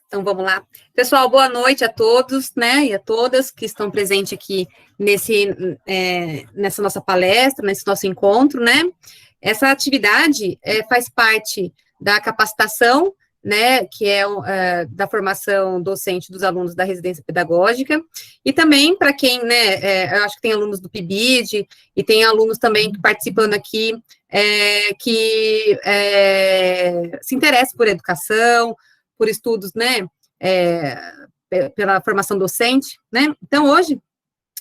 Então, vamos lá. Pessoal, boa noite a todos, né, e a todas que estão presentes aqui nessa nossa palestra, nesse nosso encontro, né. Essa atividade faz parte da capacitação, né, que da formação docente dos alunos da residência pedagógica, e também para quem, né, eu acho que tem alunos do PIBID, e tem alunos também participando aqui, que se interessam por educação, por estudos, né, pela formação docente, né. Então, hoje,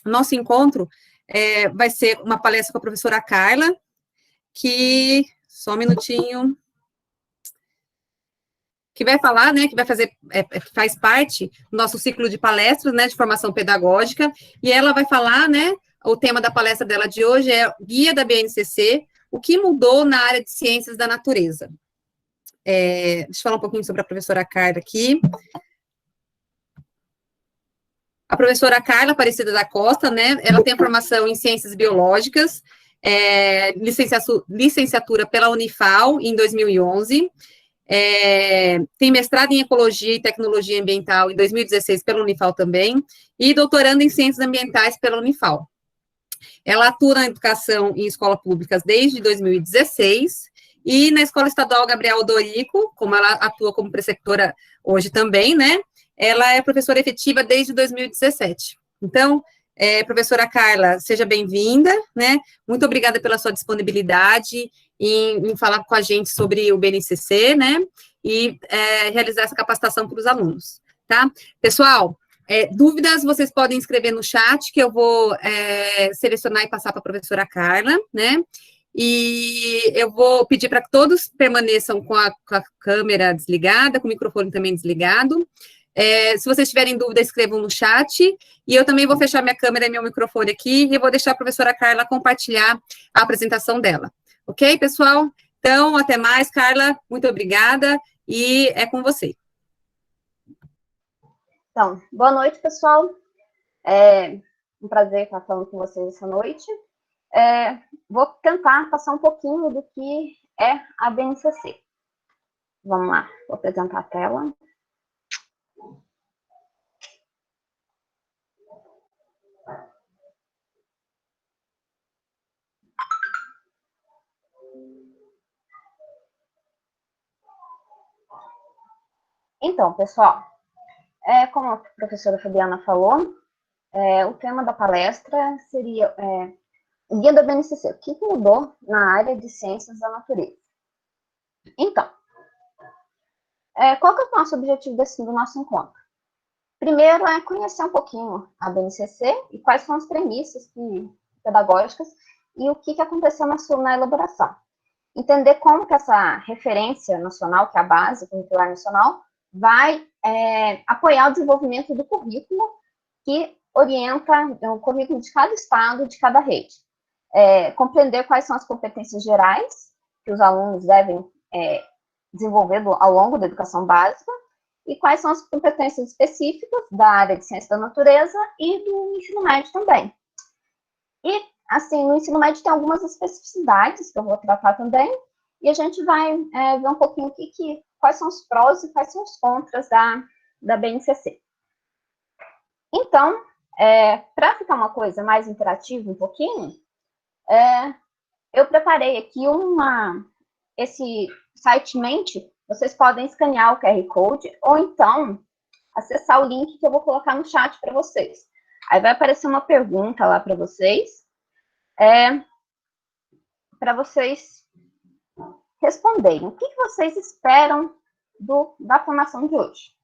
o nosso encontro vai ser uma palestra com a professora Carla, que, só um minutinho, que vai falar, né, que vai fazer, faz parte do nosso ciclo de palestras, né, de formação pedagógica, e ela vai falar, né, o tema da palestra dela de hoje é Guia da BNCC, o que mudou na área de ciências da natureza. Deixa eu falar um pouquinho sobre a professora Carla aqui. A professora Carla Aparecida da Costa, né, ela tem formação em ciências biológicas, licenciatura pela Unifal em 2011, tem mestrado em Ecologia e Tecnologia Ambiental em 2016 pela Unifal também, e doutorando em Ciências Ambientais pela Unifal. Ela atua na educação em escolas públicas desde 2016, e na Escola Estadual Gabriel Odorico, como ela atua como preceptora hoje também, né, ela é professora efetiva desde 2017. Então, professora Carla, seja bem-vinda, né, muito obrigada pela sua disponibilidade em falar com a gente sobre o BNCC, né, e realizar essa capacitação para os alunos, tá? Pessoal, dúvidas vocês podem escrever no chat, que eu vou selecionar e passar para a professora Carla, né, e eu vou pedir para que todos permaneçam com a câmera desligada, com o microfone também desligado. Se vocês tiverem dúvida, escrevam no chat, e eu também vou fechar minha câmera e meu microfone aqui, e eu vou deixar a professora Carla compartilhar a apresentação dela. Ok, pessoal? Então, até mais, Carla, muito obrigada, e é com você. Então, boa noite, pessoal. É um prazer estar falando com vocês essa noite. Vou tentar passar um pouquinho do que é a BNCC. Vamos lá, vou apresentar a tela. Então, pessoal, como a professora Fabiana falou, o tema da palestra seria o Guia da BNCC, o que mudou na área de ciências da natureza. Então, qual que é o nosso objetivo do nosso encontro? Primeiro é conhecer um pouquinho a BNCC e quais são as premissas pedagógicas e o que aconteceu na elaboração. Entender como que essa referência nacional, que é a base curricular nacional, vai apoiar o desenvolvimento do currículo que orienta o currículo de cada estado, de cada rede. Compreender quais são as competências gerais que os alunos devem desenvolver ao longo da educação básica e quais são as competências específicas da área de ciência da natureza e do ensino médio também. E, assim, no ensino médio tem algumas especificidades que eu vou tratar também, e a gente vai ver um pouquinho quais são os prós e quais são os contras da BNCC. Então, para ficar uma coisa mais interativa um pouquinho, eu preparei aqui esse site Mente. Vocês podem escanear o QR Code ou então acessar o link que eu vou colocar no chat para vocês. Aí vai aparecer uma pergunta lá para vocês responderem. O que vocês esperam da formação de hoje?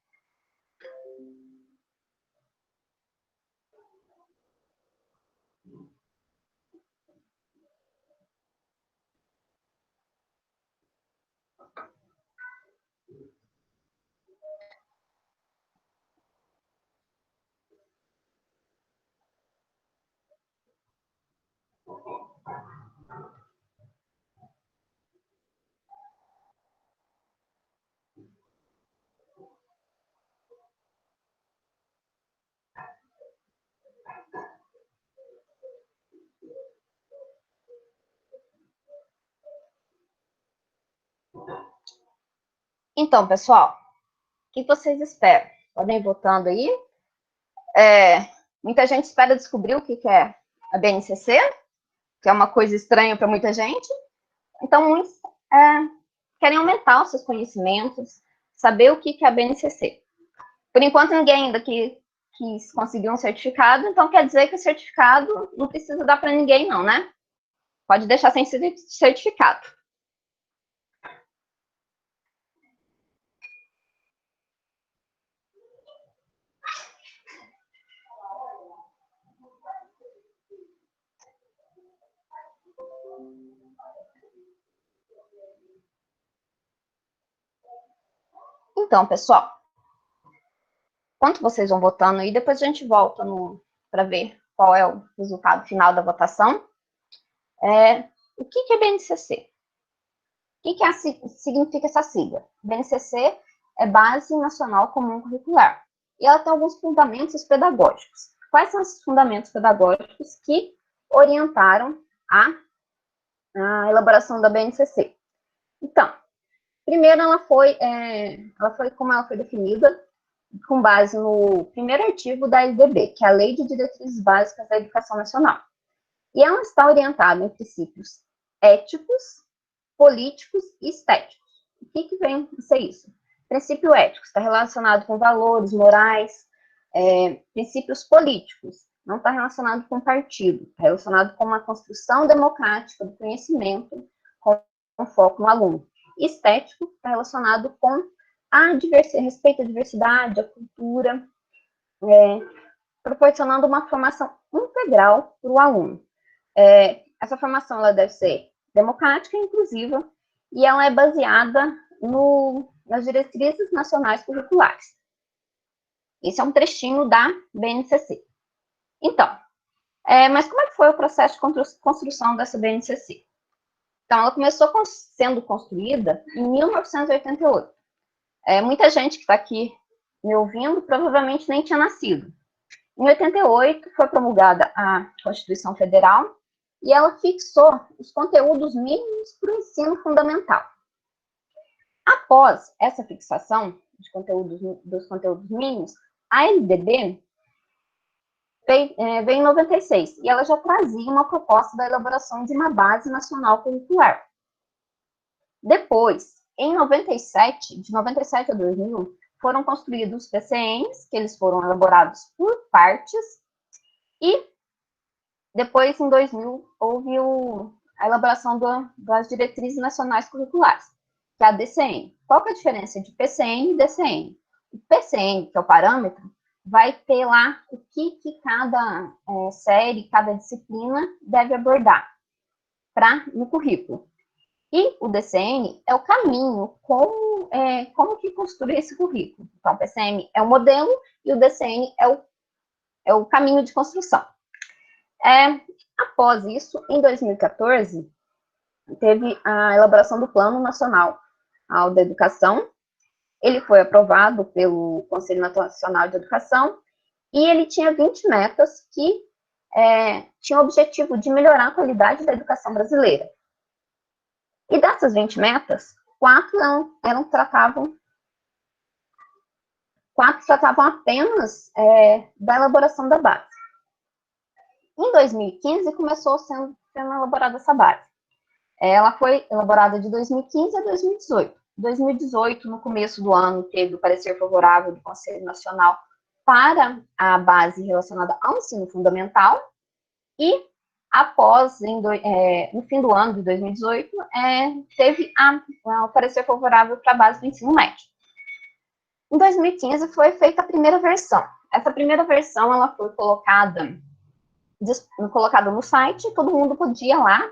Então, pessoal, que vocês esperam? Podem ir votando aí. Muita gente espera descobrir o que é a BNCC, que é uma coisa estranha para muita gente. Então, muitos querem aumentar os seus conhecimentos, saber o que é a BNCC. Por enquanto, ninguém ainda quis conseguir um certificado, então quer dizer que o certificado não precisa dar para ninguém, não, né? Pode deixar sem certificado. Então, pessoal, enquanto vocês vão votando aí, depois a gente volta para ver qual é o resultado final da votação. O que é BNCC? O que significa essa sigla? BNCC é Base Nacional Comum Curricular. E ela tem alguns fundamentos pedagógicos. Quais são esses fundamentos pedagógicos que orientaram a elaboração da BNCC? Então, primeiro ela foi como ela foi definida, com base no primeiro artigo da LDB, que é a Lei de Diretrizes Básicas da Educação Nacional. E ela está orientada em princípios éticos, políticos e estéticos. O que vem a ser isso? Princípio ético está relacionado com valores morais, princípios políticos não está relacionado com partido, está relacionado com uma construção democrática do conhecimento com foco no aluno. Estético está relacionado com respeito à diversidade, à cultura, proporcionando uma formação integral para o aluno. Essa formação ela deve ser democrática e inclusiva, e ela é baseada nas diretrizes nacionais curriculares. Esse é um trechinho da BNCC. Então, mas como é que foi o processo de construção dessa BNCC? Então, ela começou sendo construída em 1988. Muita gente que está aqui me ouvindo provavelmente nem tinha nascido. Em 88, foi promulgada a Constituição Federal e ela fixou os conteúdos mínimos para o ensino fundamental. Após essa fixação dos conteúdos mínimos, a LDB veio em 96 e ela já trazia uma proposta da elaboração de uma base nacional curricular. Depois, em 97, de 97 a 2000, foram construídos os PCNs, que eles foram elaborados por partes, e depois, em 2000, houve a elaboração das diretrizes nacionais curriculares, que é a DCN. Qual que é a diferença de PCN e DCN? O PCN, que é o parâmetro, vai ter lá o que cada série, cada disciplina deve abordar no currículo. E o DCN é o caminho, como que construir esse currículo. Então, o PCM é o modelo e o DCN é o caminho de construção. Após isso, em 2014, teve a elaboração do Plano Nacional da Educação. Ele foi aprovado pelo Conselho Nacional de Educação e ele tinha 20 metas que tinham o objetivo de melhorar a qualidade da educação brasileira. E dessas 20 metas, 4 tratavam apenas da elaboração da base. Em 2015, começou sendo elaborada essa base. Ela foi elaborada de 2015 a 2018. Em 2018, no começo do ano, teve o parecer favorável do Conselho Nacional para a base relacionada ao ensino fundamental e após, no fim do ano de 2018, teve o parecer favorável para a base do ensino médio. Em 2015, foi feita a primeira versão. Essa primeira versão ela foi colocada no site, todo mundo podia lá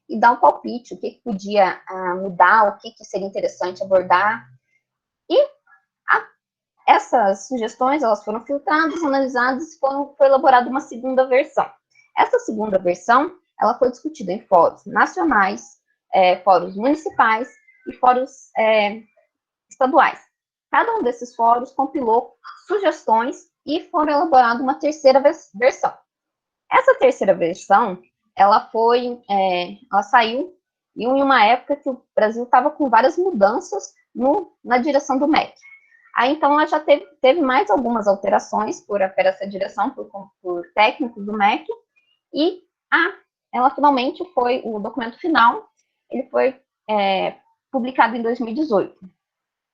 e dar um palpite, o que podia mudar, o que seria interessante abordar. E essas sugestões elas foram filtradas, analisadas e foi elaborada uma segunda versão. Essa segunda versão, ela foi discutida em fóruns nacionais, fóruns municipais e fóruns estaduais. Cada um desses fóruns compilou sugestões e foram elaborada uma terceira versão. Essa terceira versão, ela saiu em uma época que o Brasil estava com várias mudanças na direção do MEC. Aí, então, ela já teve mais algumas alterações por essa direção, por técnicos do MEC, e ela finalmente o documento final, ele foi publicado em 2018.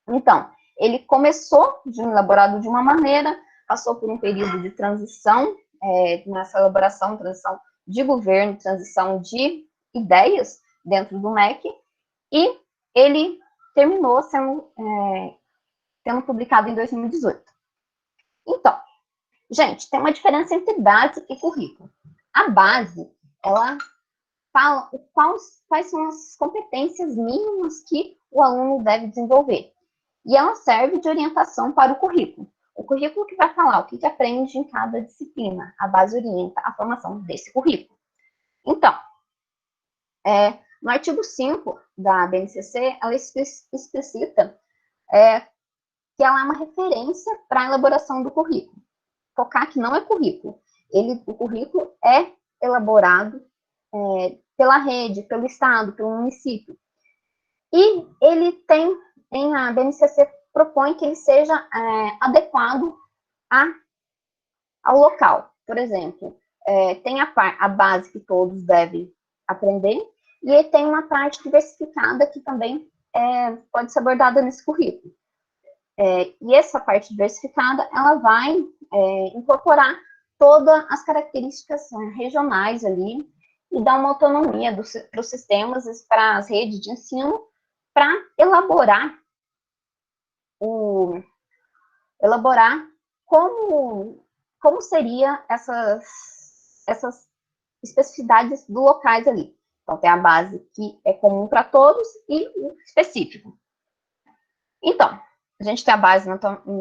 Então, ele começou elaborado de uma maneira, passou por um período de transição, nessa elaboração, transição de governo, transição de ideias dentro do MEC, e ele terminou sendo publicado em 2018. Então, gente, tem uma diferença entre base e currículo. A base, ela fala quais são as competências mínimas que o aluno deve desenvolver. E ela serve de orientação para o currículo. O currículo que vai falar o que aprende em cada disciplina. A base orienta a formação desse currículo. Então, no artigo 5 da BNCC, ela explicita que ela é uma referência para a elaboração do currículo. Focar que não é currículo. O currículo é elaborado pela rede, pelo estado, pelo município. E ele a BNCC propõe que ele seja adequado ao local. Por exemplo, tem a base que todos devem aprender, e ele tem uma parte diversificada que também pode ser abordada nesse currículo. E essa parte diversificada, ela vai incorporar todas as características regionais ali e dar uma autonomia para os sistemas, para as redes de ensino, para elaborar como seria essas especificidades do locais ali. Então, tem a base que é comum para todos e o específico. Então, a gente tem a base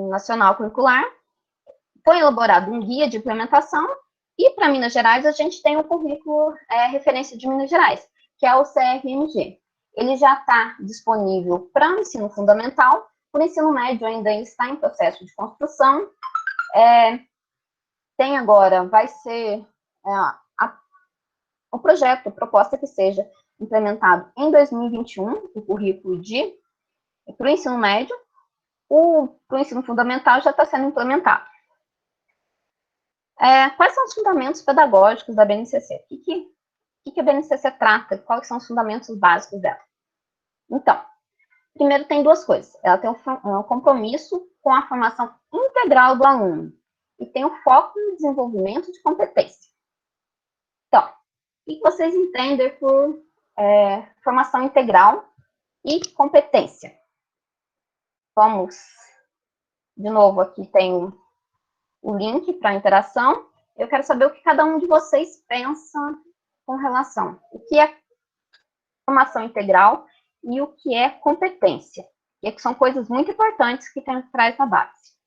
nacional curricular, foi elaborado um guia de implementação, e para Minas Gerais a gente tem o currículo referência de Minas Gerais, que é o CRMG. Ele já está disponível para o ensino fundamental, o ensino médio ainda está em processo de construção. Tem agora, vai ser o projeto, a proposta que seja implementado em 2021, o currículo para o ensino médio. Para o ensino fundamental já está sendo implementado. Quais são os fundamentos pedagógicos da BNCC? O que a BNCC trata? Quais são os fundamentos básicos dela? Então, primeiro tem duas coisas. Ela tem um compromisso com a formação integral do aluno e tem o foco no desenvolvimento de competência. Então, o que vocês entendem por formação integral e competência? Vamos, de novo, aqui tem o link para a interação. Eu quero saber o que cada um de vocês pensa com relação o que é formação integral e o que é competência, que são coisas muito importantes que tem atrás da base.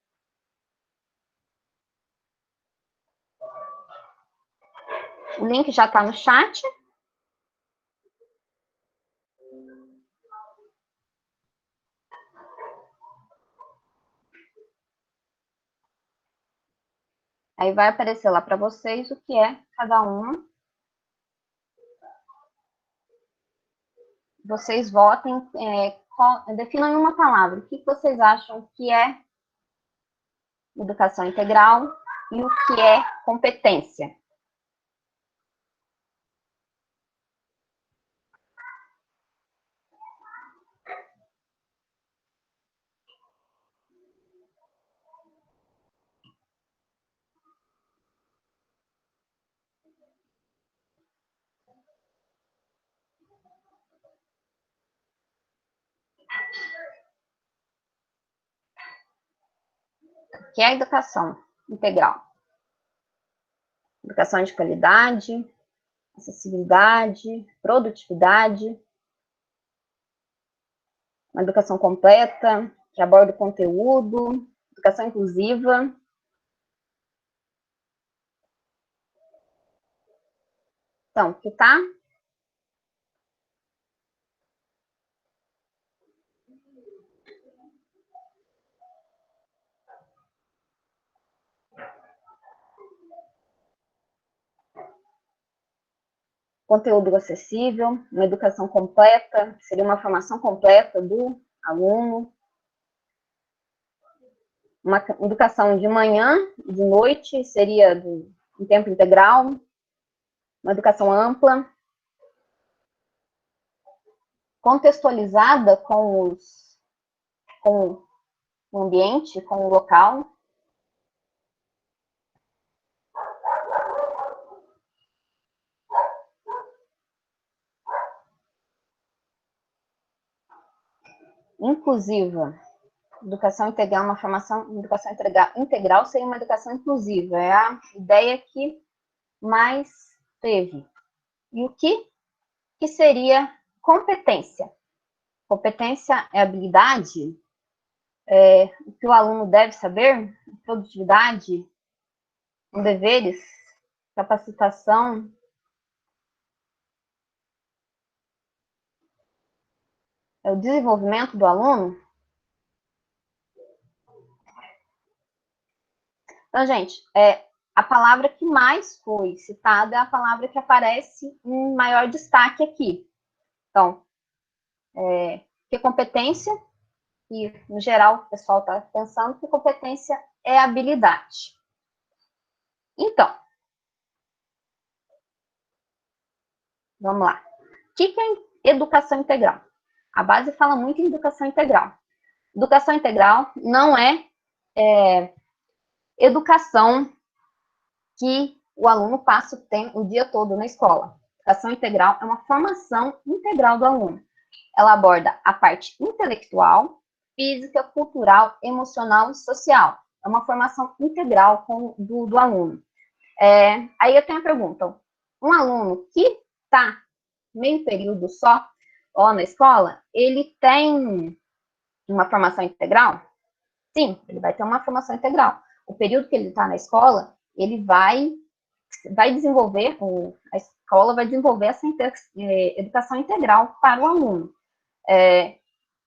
O link já está no chat. Aí vai aparecer lá para vocês o que é cada uma. Vocês votem, definam em uma palavra o que vocês acham que é educação integral e o que é competência. O que é educação integral? Educação de qualidade, acessibilidade, produtividade, uma educação completa, que aborda o conteúdo, educação inclusiva. Então, que tá? Conteúdo acessível, uma educação completa, seria uma formação completa do aluno. uma educação de manhã, de noite, seria em tempo integral, uma educação ampla, contextualizada com o ambiente, com o local. Inclusiva. Educação integral, uma formação, educação integral seria uma educação inclusiva, é a ideia que mais teve. E o que seria competência? Competência é habilidade, o que o aluno deve saber, produtividade, deveres, capacitação. É o desenvolvimento do aluno. Então, gente, a palavra que mais foi citada é a palavra que aparece em maior destaque aqui. Então, que competência, e no geral o pessoal está pensando que competência é habilidade. Então, vamos lá. O que é educação integral? A base fala muito em educação integral. Educação integral não é educação que o aluno passa o dia todo na escola. Educação integral é uma formação integral do aluno. Ela aborda a parte intelectual, física, cultural, emocional e social. É uma formação integral do aluno. Aí eu tenho a pergunta, um aluno que está meio período só na escola, ele tem uma formação integral? Sim, ele vai ter uma formação integral. O período que ele está na escola, ele vai desenvolver, a escola vai desenvolver essa educação integral para o aluno.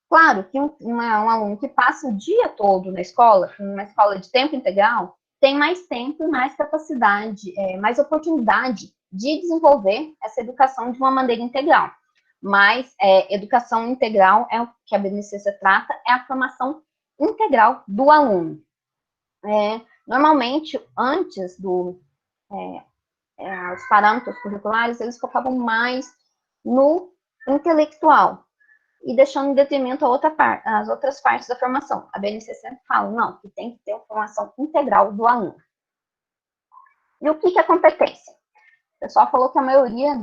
Claro que um aluno que passa o dia todo na escola, numa escola de tempo integral, tem mais tempo e mais capacidade, mais oportunidade de desenvolver essa educação de uma maneira integral. Mas educação integral é o que a BNCC trata, é a formação integral do aluno. Normalmente, antes os parâmetros curriculares, eles focavam mais no intelectual, e deixando em detrimento as outras partes da formação. A BNCC sempre fala, não, que tem que ter uma formação integral do aluno. E o que é competência? O pessoal falou que a maioria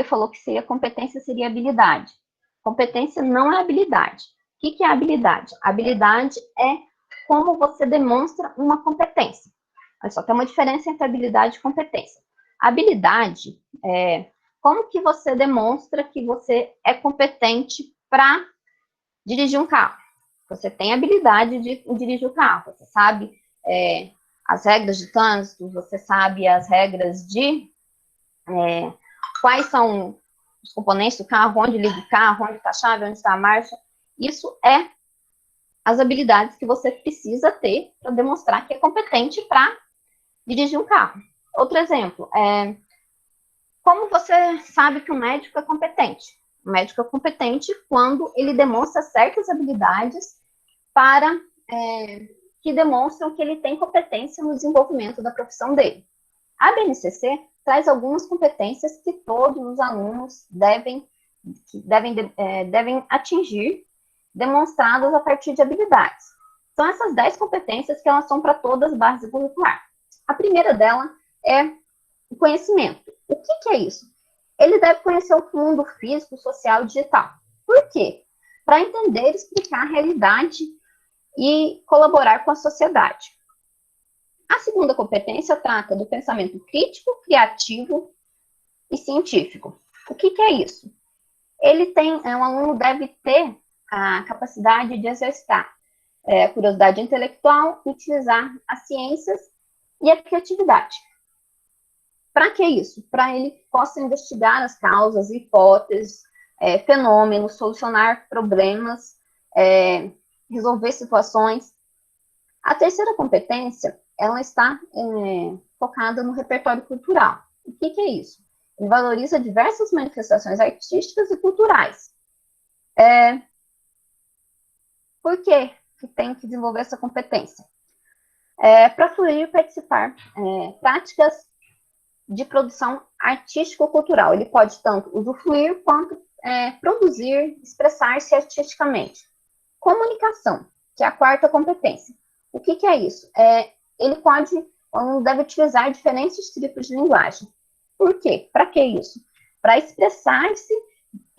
falou que seria competência, seria habilidade. Competência não é habilidade. O que é habilidade? Habilidade é como você demonstra uma competência. Olha só, tem uma diferença entre habilidade e competência. Habilidade como que você demonstra que você é competente para dirigir um carro? Você tem habilidade de dirigir o carro, você sabe as regras de trânsito, você sabe as regras de quais são os componentes do carro, onde liga o carro, onde está a chave, onde está a marcha. Isso é as habilidades que você precisa ter para demonstrar que é competente para dirigir um carro. Outro exemplo, como você sabe que um médico é competente? O médico é competente quando ele demonstra certas habilidades que demonstram que ele tem competência no desenvolvimento da profissão dele. A BNCC traz algumas competências que todos os alunos devem atingir, demonstradas a partir de habilidades. São essas 10 competências que elas são para todas as bases curriculares. A primeira dela é o conhecimento. O que é isso? Ele deve conhecer o mundo físico, social e digital. Por quê? Para entender e explicar a realidade e colaborar com a sociedade. A segunda competência trata do pensamento crítico, criativo e científico. O que é isso? Um aluno deve ter a capacidade de exercitar a curiosidade intelectual, utilizar as ciências e a criatividade. Para que isso? Para ele possa investigar as causas, hipóteses, fenômenos, solucionar problemas, resolver situações. A terceira competência, ela está focada no repertório cultural. O que é isso? Ele valoriza diversas manifestações artísticas e culturais. Por que tem que desenvolver essa competência? Para fluir e participar, práticas de produção artístico-cultural. Ele pode tanto usufruir quanto produzir, expressar-se artisticamente. Comunicação, que é a quarta competência. O que é isso? Ele pode ou não deve utilizar diferentes tipos de linguagem. Por quê? Para que isso? Para expressar-se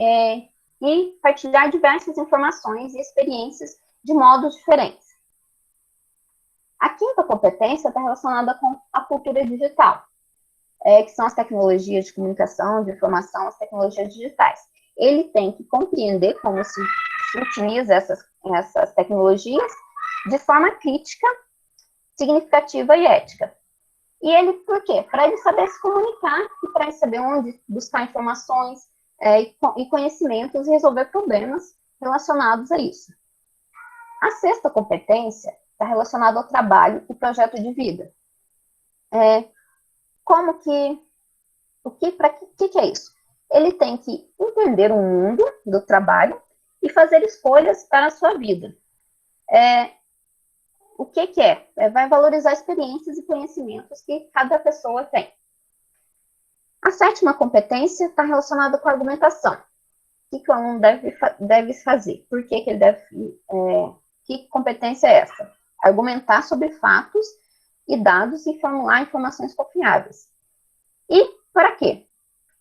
e partilhar diversas informações e experiências de modos diferentes. A quinta competência está relacionada com a cultura digital, que são as tecnologias de comunicação, de informação, as tecnologias digitais. Ele tem que compreender como se utiliza essas tecnologias de forma crítica, significativa e ética. E ele, por quê? Para ele saber se comunicar e para ele saber onde buscar informações e conhecimentos e resolver problemas relacionados a isso. A sexta competência está relacionada ao trabalho e projeto de vida. O que é isso? Ele tem que entender o mundo do trabalho e fazer escolhas para a sua vida. O que é? Vai valorizar experiências e conhecimentos que cada pessoa tem. A sétima competência está relacionada com a argumentação. O que o aluno deve fazer? Por que ele deve... que competência é essa? Argumentar sobre fatos e dados e formular informações confiáveis. E para quê?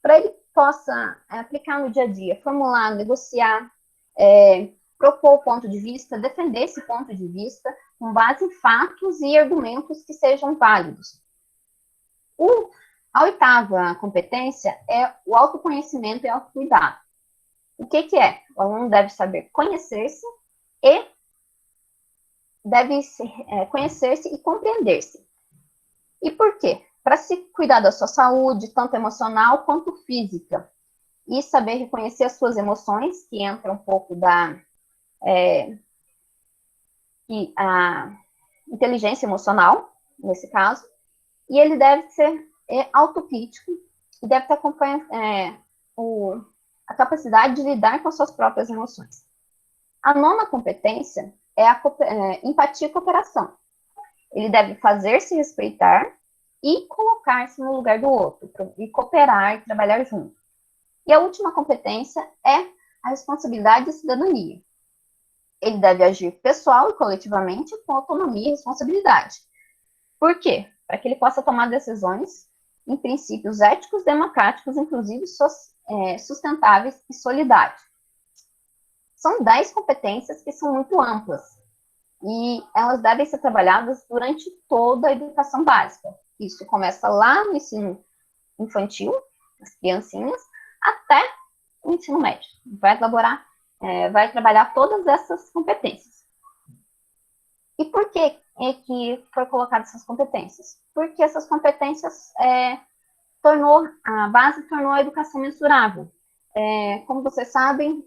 Para ele possa aplicar no dia a dia, formular, negociar, propor o ponto de vista, defender esse ponto de vista com base em fatos e argumentos que sejam válidos. A oitava competência é o autoconhecimento e autocuidado. O que é? O aluno deve saber conhecer-se e conhecer-se e compreender-se. E por quê? Para se cuidar da sua saúde, tanto emocional quanto física. E saber reconhecer as suas emoções, que entra um pouco a inteligência emocional, nesse caso. E ele deve ser autocrítico e deve ter a capacidade de lidar com as suas próprias emoções. A nona competência é a empatia e cooperação. Ele deve fazer-se respeitar e colocar-se no lugar do outro, e cooperar e trabalhar junto. E a última competência é a responsabilidade e cidadania. Ele deve agir pessoal e coletivamente com autonomia e responsabilidade. Por quê? Para que ele possa tomar decisões em princípios éticos, democráticos, inclusive sustentáveis e solidários. São 10 competências que são muito amplas e elas devem ser trabalhadas durante toda a educação básica. Isso começa lá no ensino infantil, as criancinhas, até o ensino médio. Vai trabalhar todas essas competências. E por que foi colocadas essas competências? Porque essas competências a base tornou a educação mensurável. Como vocês sabem,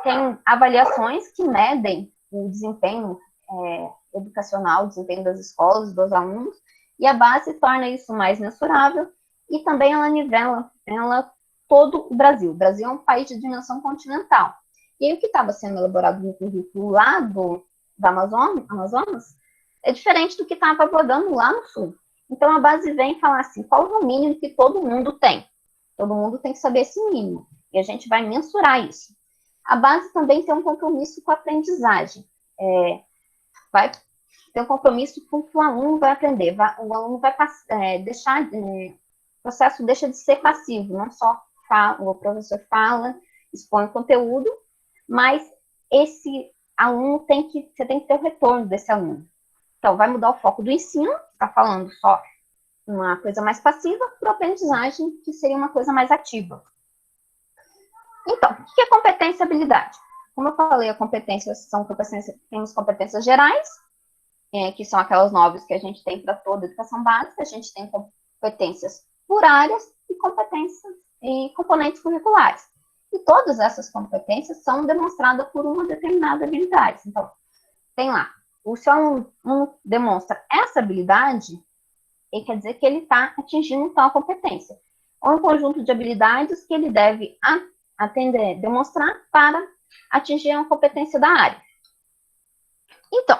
tem avaliações que medem o desempenho educacional, o desempenho das escolas, dos alunos, e a base torna isso mais mensurável, e também ela nivela todo o Brasil. O Brasil é um país de dimensão continental. E aí o que estava sendo elaborado no currículo lá do Amazonas é diferente do que estava abordando lá no Sul. Então a base vem falar assim, qual é o mínimo que todo mundo tem? Todo mundo tem que saber esse mínimo. E a gente vai mensurar isso. A base também tem um compromisso com a aprendizagem. Vai ter um compromisso com o que o aluno vai aprender. O aluno vai deixar... o processo deixa de ser passivo. Não só o professor fala, expõe o conteúdo, mas esse aluno você tem que ter o retorno desse aluno. Então, vai mudar o foco do ensino, está falando só uma coisa mais passiva, para a aprendizagem, que seria uma coisa mais ativa. Então, o que é competência e habilidade? Como eu falei, temos competências gerais, que são aquelas 9 que a gente tem para toda a educação básica, a gente tem competências por áreas e competências e componentes curriculares. E todas essas competências são demonstradas por uma determinada habilidade. Então, tem lá, se o aluno demonstra essa habilidade, quer dizer que ele está atingindo tal competência. Ou um conjunto de habilidades que ele deve demonstrar para atingir uma competência da área. Então,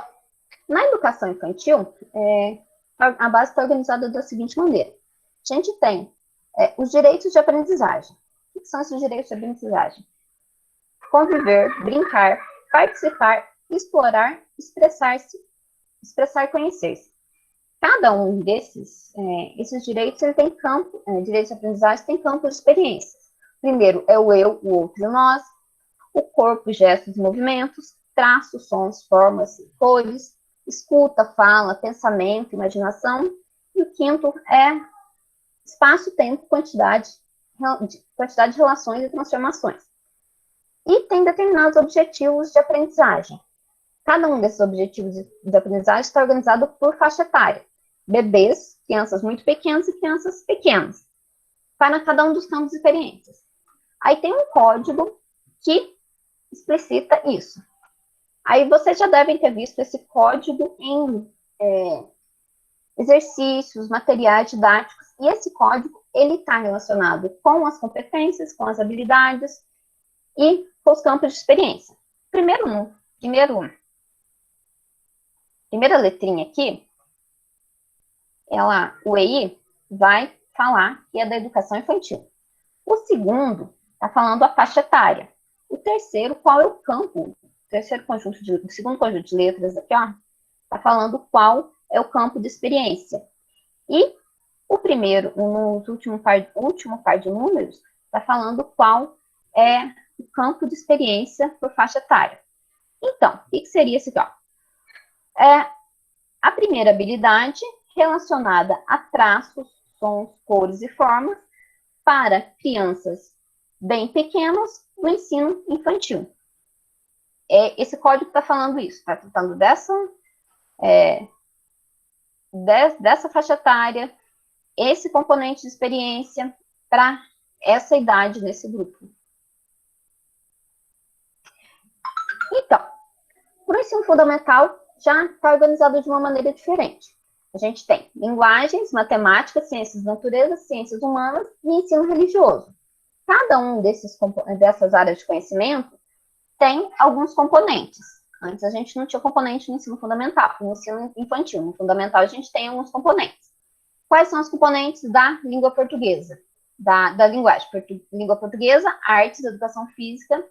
na educação infantil, a base está organizada da seguinte maneira. A gente tem os direitos de aprendizagem. O que são esses direitos de aprendizagem? Conviver, brincar, participar, explorar, expressar-se, expressar e conhecer-se. Cada um esses direitos, ele tem direitos de aprendizagem tem campo de experiências. Primeiro é o eu, o outro e o nós, o corpo, gestos e movimentos, traços, sons, formas, cores, escuta, fala, pensamento, imaginação. E o quinto é espaço, tempo, quantidade de relações e transformações. E tem determinados objetivos de aprendizagem. Cada um desses objetivos de aprendizagem está organizado por faixa etária. Bebês, crianças muito pequenas e crianças pequenas. Para cada um dos campos de experiências. Aí tem um código que explicita isso. Aí vocês já devem ter visto esse código em exercícios, materiais didáticos, e esse código, ele está relacionado com as competências, com as habilidades e com os campos de experiência. Primeira letrinha aqui, o EI vai falar que é da educação infantil. O segundo está falando a faixa etária. O terceiro, qual é o campo? O segundo conjunto de letras aqui, ó, está falando qual é o campo de experiência. E o primeiro, no último par de números, está falando qual é o campo de experiência por faixa etária. Então, o que seria esse aqui, ó? A primeira habilidade relacionada a traços, sons, cores e formas para crianças bem pequenas no ensino infantil. Esse código está falando isso, está tratando dessa faixa etária, esse componente de experiência para essa idade nesse grupo. Então, para o ensino fundamental, já está organizado de uma maneira diferente. A gente tem linguagens, matemática, ciências da natureza, ciências humanas e ensino religioso. Cada um dessas áreas de conhecimento tem alguns componentes. Antes a gente não tinha componente no ensino fundamental, no ensino infantil. No fundamental a gente tem alguns componentes. Quais são os componentes da língua portuguesa? Da linguagem. Língua portuguesa, artes, educação física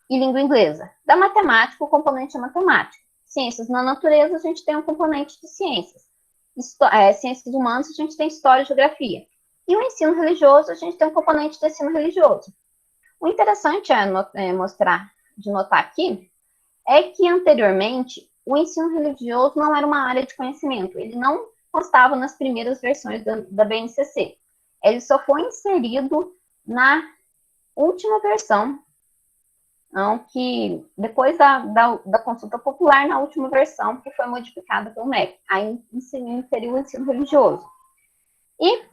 e língua inglesa. Da matemática, o componente é matemática. Ciências na natureza, a gente tem um componente de ciências. Ciências humanas, a gente tem história e geografia. E o ensino religioso, a gente tem um componente de ensino religioso. O interessante de notar aqui, é que anteriormente o ensino religioso não era uma área de conhecimento, ele não constava nas primeiras versões da BNCC. Ele só foi inserido na última versão, não, que depois da consulta popular, na última versão, que foi modificada pelo MEC. Aí inseriu o ensino religioso. E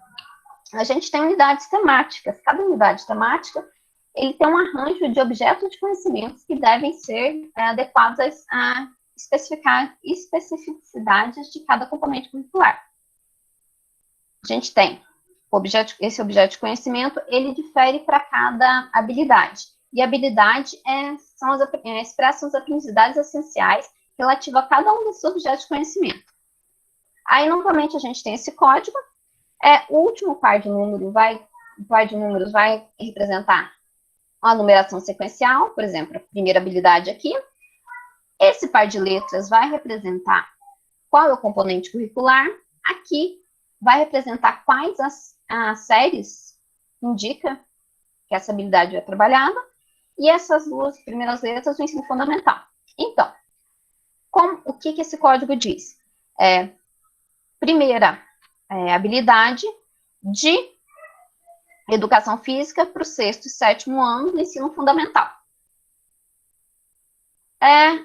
a gente tem unidades temáticas. Cada unidade temática, ele tem um arranjo de objetos de conhecimentos que devem ser adequados a especificar especificidades de cada componente curricular. A gente tem esse objeto de conhecimento, ele difere para cada habilidade. E habilidade expressam as aprendizagens essenciais relativas a cada um desses objetos de conhecimento. Aí, novamente, a gente tem esse código. O último par de números vai representar a numeração sequencial, por exemplo, a primeira habilidade aqui. Esse par de letras vai representar qual é o componente curricular. Aqui vai representar quais as séries indica que essa habilidade é trabalhada. E essas duas primeiras letras do ensino fundamental. Então, o que esse código diz? Primeira habilidade de educação física para o 6º e 7º ano do ensino fundamental.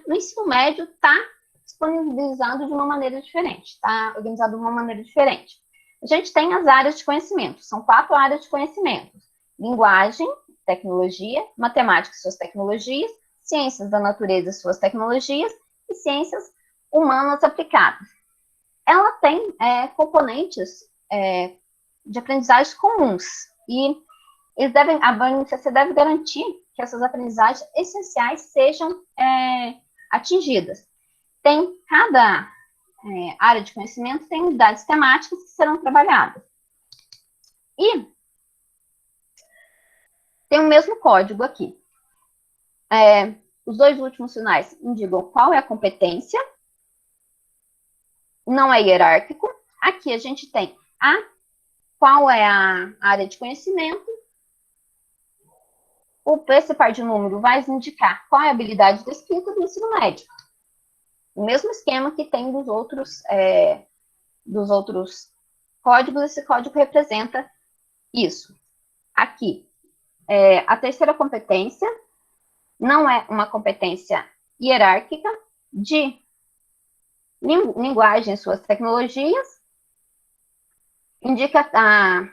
No ensino médio está disponibilizado de uma maneira diferente, está organizado de uma maneira diferente. A gente tem as áreas de conhecimento, são 4 áreas de conhecimento. Linguagem, tecnologia, matemática e suas tecnologias, ciências da natureza e suas tecnologias e ciências humanas aplicadas. Ela tem componentes de aprendizagem comuns e a BNCC deve garantir que essas aprendizagens essenciais sejam atingidas. tem cada área de conhecimento tem unidades temáticas que serão trabalhadas. E tem o mesmo código aqui. Os dois últimos sinais indicam qual é a competência, não é hierárquico. Aqui a gente tem qual é a área de conhecimento. Esse par de número vai indicar qual é a habilidade de escrita do ensino médio. O mesmo esquema que tem dos outros códigos, esse código representa isso. Aqui, a terceira competência não é uma competência hierárquica de linguagem e suas tecnologias, indica a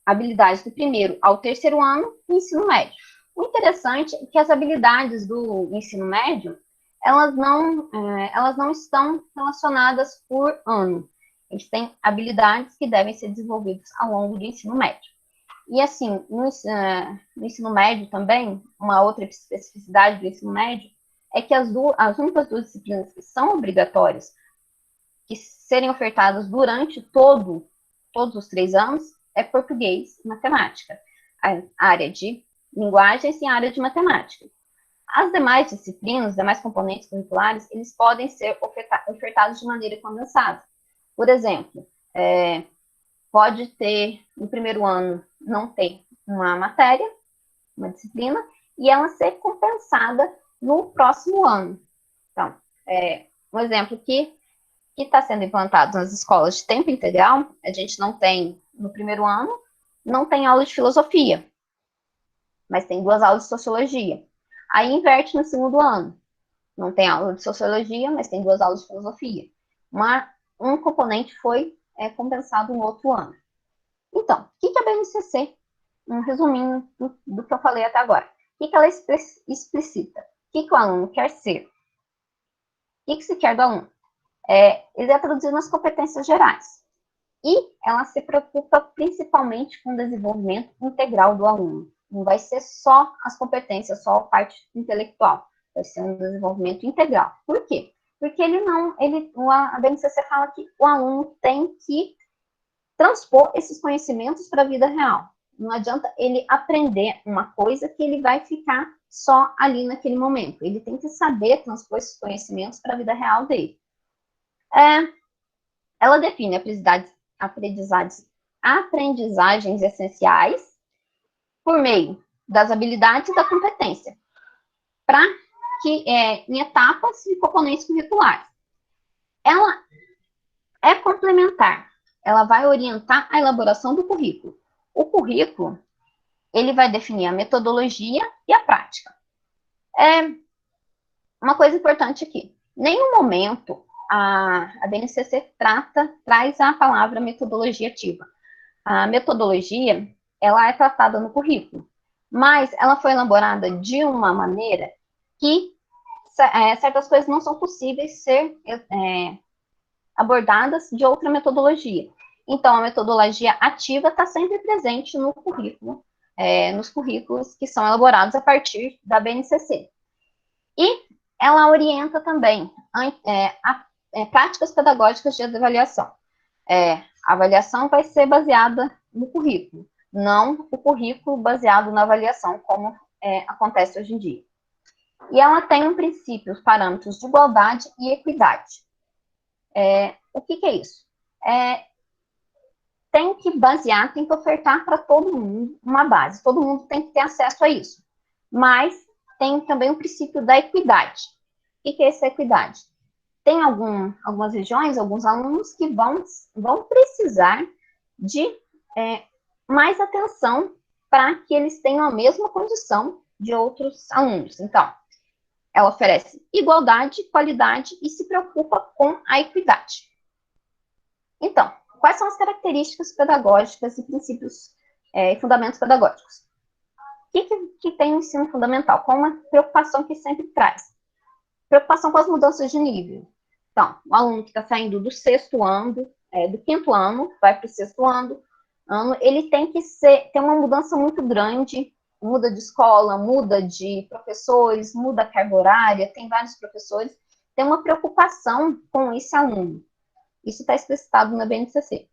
habilidade do primeiro ao terceiro ano do ensino médio. O interessante é que as habilidades do ensino médio, elas não estão relacionadas por ano. Eles têm habilidades que devem ser desenvolvidas ao longo do ensino médio. E assim, no ensino médio também, uma outra especificidade do ensino médio é que as únicas duas disciplinas que são obrigatórias, que serem ofertadas durante todos os 3 anos, é português e matemática. A área de linguagens e a área de matemática. As demais disciplinas, os demais componentes curriculares, eles podem ser ofertados de maneira condensada. Por exemplo, pode ter, no primeiro ano, não ter uma matéria, uma disciplina, e ela ser compensada no próximo ano. Então, um exemplo que está sendo implantado nas escolas de tempo integral, a gente não tem, no primeiro ano, não tem aula de filosofia, mas tem 2 aulas de sociologia. Aí inverte no segundo ano. Não tem aula de sociologia, mas tem 2 aulas de filosofia. Um componente foi compensado no outro ano. Então, o que é a BNCC? Um resuminho do que eu falei até agora. O que ela explicita? O que o aluno quer ser? O que se quer do aluno? Ele é traduzido nas competências gerais. E ela se preocupa principalmente com o desenvolvimento integral do aluno. Não vai ser só as competências, só a parte intelectual. Vai ser um desenvolvimento integral. Por quê? Porque a BNCC fala que o aluno tem que transpor esses conhecimentos para a vida real. Não adianta ele aprender uma coisa que ele vai ficar só ali naquele momento. Ele tem que saber transpor esses conhecimentos para a vida real dele. Ela define aprendizagens essenciais por meio das habilidades e da competência, em etapas e componentes curriculares. Ela é complementar, ela vai orientar a elaboração do currículo. O currículo, ele vai definir a metodologia e a prática. Uma coisa importante aqui, em nenhum momento a BNCC traz a palavra metodologia ativa. A metodologia, ela é tratada no currículo, mas ela foi elaborada de uma maneira que certas coisas não são possíveis ser abordadas de outra metodologia. Então, a metodologia ativa está sempre presente no currículo, nos currículos que são elaborados a partir da BNCC. E ela orienta também práticas pedagógicas de avaliação. A avaliação vai ser baseada no currículo, não o currículo baseado na avaliação, como acontece hoje em dia. E ela tem um princípio, os parâmetros de igualdade e equidade. O que é isso? Tem que basear, tem que ofertar para todo mundo uma base, todo mundo tem que ter acesso a isso. Mas tem também o princípio da equidade. O que é essa equidade? Tem algumas regiões, alguns alunos que vão precisar de mais atenção para que eles tenham a mesma condição de outros alunos. Então, ela oferece igualdade, qualidade e se preocupa com a equidade. Então, quais são as características pedagógicas e princípios e fundamentos pedagógicos? O que tem o ensino fundamental? Qual uma preocupação que sempre traz? Preocupação com as mudanças de nível. Então, o aluno que está saindo do 6º ano, do 5º ano, vai para o 6º ano, ele tem que ter uma mudança muito grande, muda de escola, muda de professores, muda a carga horária, tem vários professores, ter uma preocupação com esse aluno. Isso está explicitado na BNCC.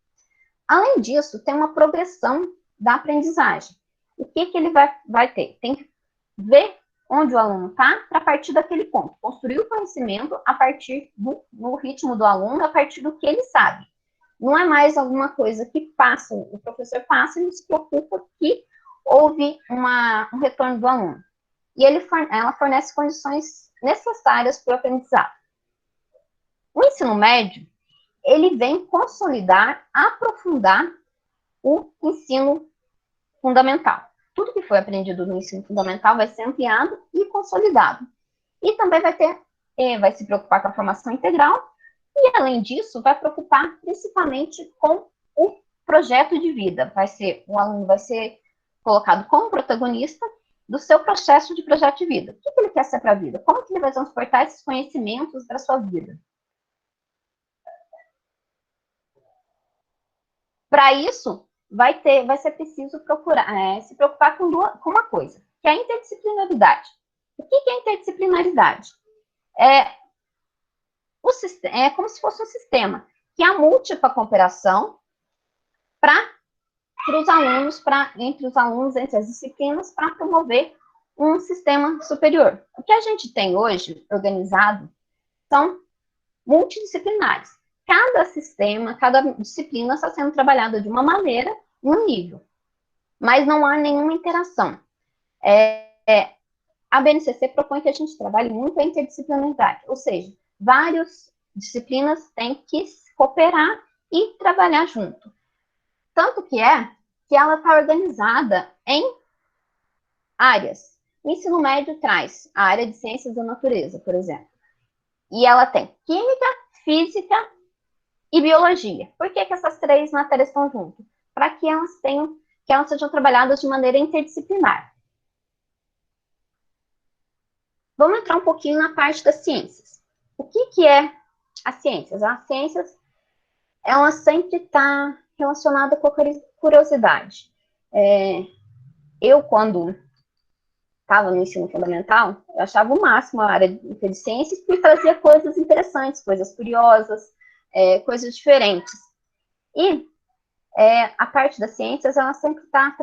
Além disso, tem uma progressão da aprendizagem. O que ele vai ter? Tem que ver onde o aluno está para partir daquele ponto. Construir o conhecimento a partir do ritmo do aluno, a partir do que ele sabe. Não é mais alguma coisa que passa, o professor passa e não se preocupa que houve um retorno do aluno. E ela fornece condições necessárias para o aprendizado. O ensino médio, ele vem consolidar, aprofundar o ensino fundamental. Tudo que foi aprendido no ensino fundamental vai ser ampliado e consolidado. E também vai se preocupar com a formação integral e, além disso, vai preocupar principalmente com o projeto de vida. O aluno vai ser colocado como protagonista do seu processo de projeto de vida. O que ele quer ser para a vida? Como que ele vai transportar esses conhecimentos para a sua vida? Para isso, vai ser preciso se preocupar com uma coisa, que é a interdisciplinaridade. O que é interdisciplinaridade? É como se fosse um sistema, que é a múltipla cooperação entre os alunos, entre as disciplinas, para promover um sistema superior. O que a gente tem hoje, organizado, são multidisciplinares. Cada sistema, cada disciplina está sendo trabalhada de uma maneira, num nível. Mas não há nenhuma interação. A BNCC propõe que a gente trabalhe muito a interdisciplinaridade, ou seja, várias disciplinas têm que cooperar e trabalhar junto. Tanto que ela está organizada em áreas. O ensino médio traz a área de ciências da natureza, por exemplo. E ela tem química, física e biologia. Por que essas três matérias estão juntas? Para que elas sejam trabalhadas de maneira interdisciplinar. Vamos entrar um pouquinho na parte das ciências. O que é as ciências? As ciências, ela sempre está relacionada com a curiosidade. Eu, quando estava no ensino fundamental, eu achava o máximo a área de ciências, porque trazia coisas interessantes, coisas curiosas, coisas diferentes. E a parte das ciências, ela sempre está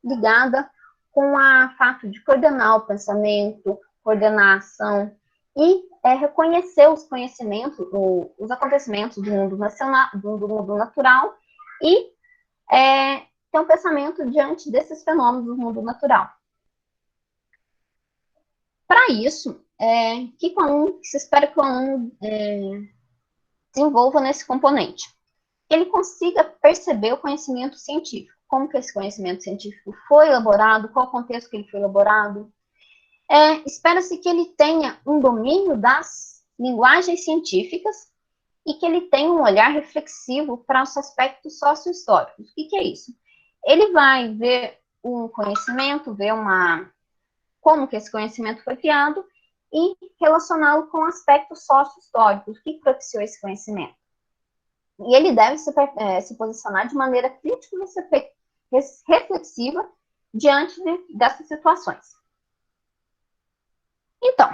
ligada com o fato de coordenar o pensamento, coordenar a ação e reconhecer os conhecimentos, os acontecimentos do mundo natural e ter um pensamento diante desses fenômenos do mundo natural. Para isso, se espera que o aluno desenvolva nesse componente? Ele consiga perceber o conhecimento científico, como que esse conhecimento científico foi elaborado, qual o contexto que ele foi elaborado. Espera-se que ele tenha um domínio das linguagens científicas e que ele tenha um olhar reflexivo para os aspectos sócio-históricos. O que é isso? Ele vai ver um conhecimento, ver como que esse conhecimento foi criado e relacioná-lo com aspectos sócio-históricos. O que propiciou esse conhecimento? E ele deve se posicionar de maneira crítica e reflexiva diante dessas situações. Então,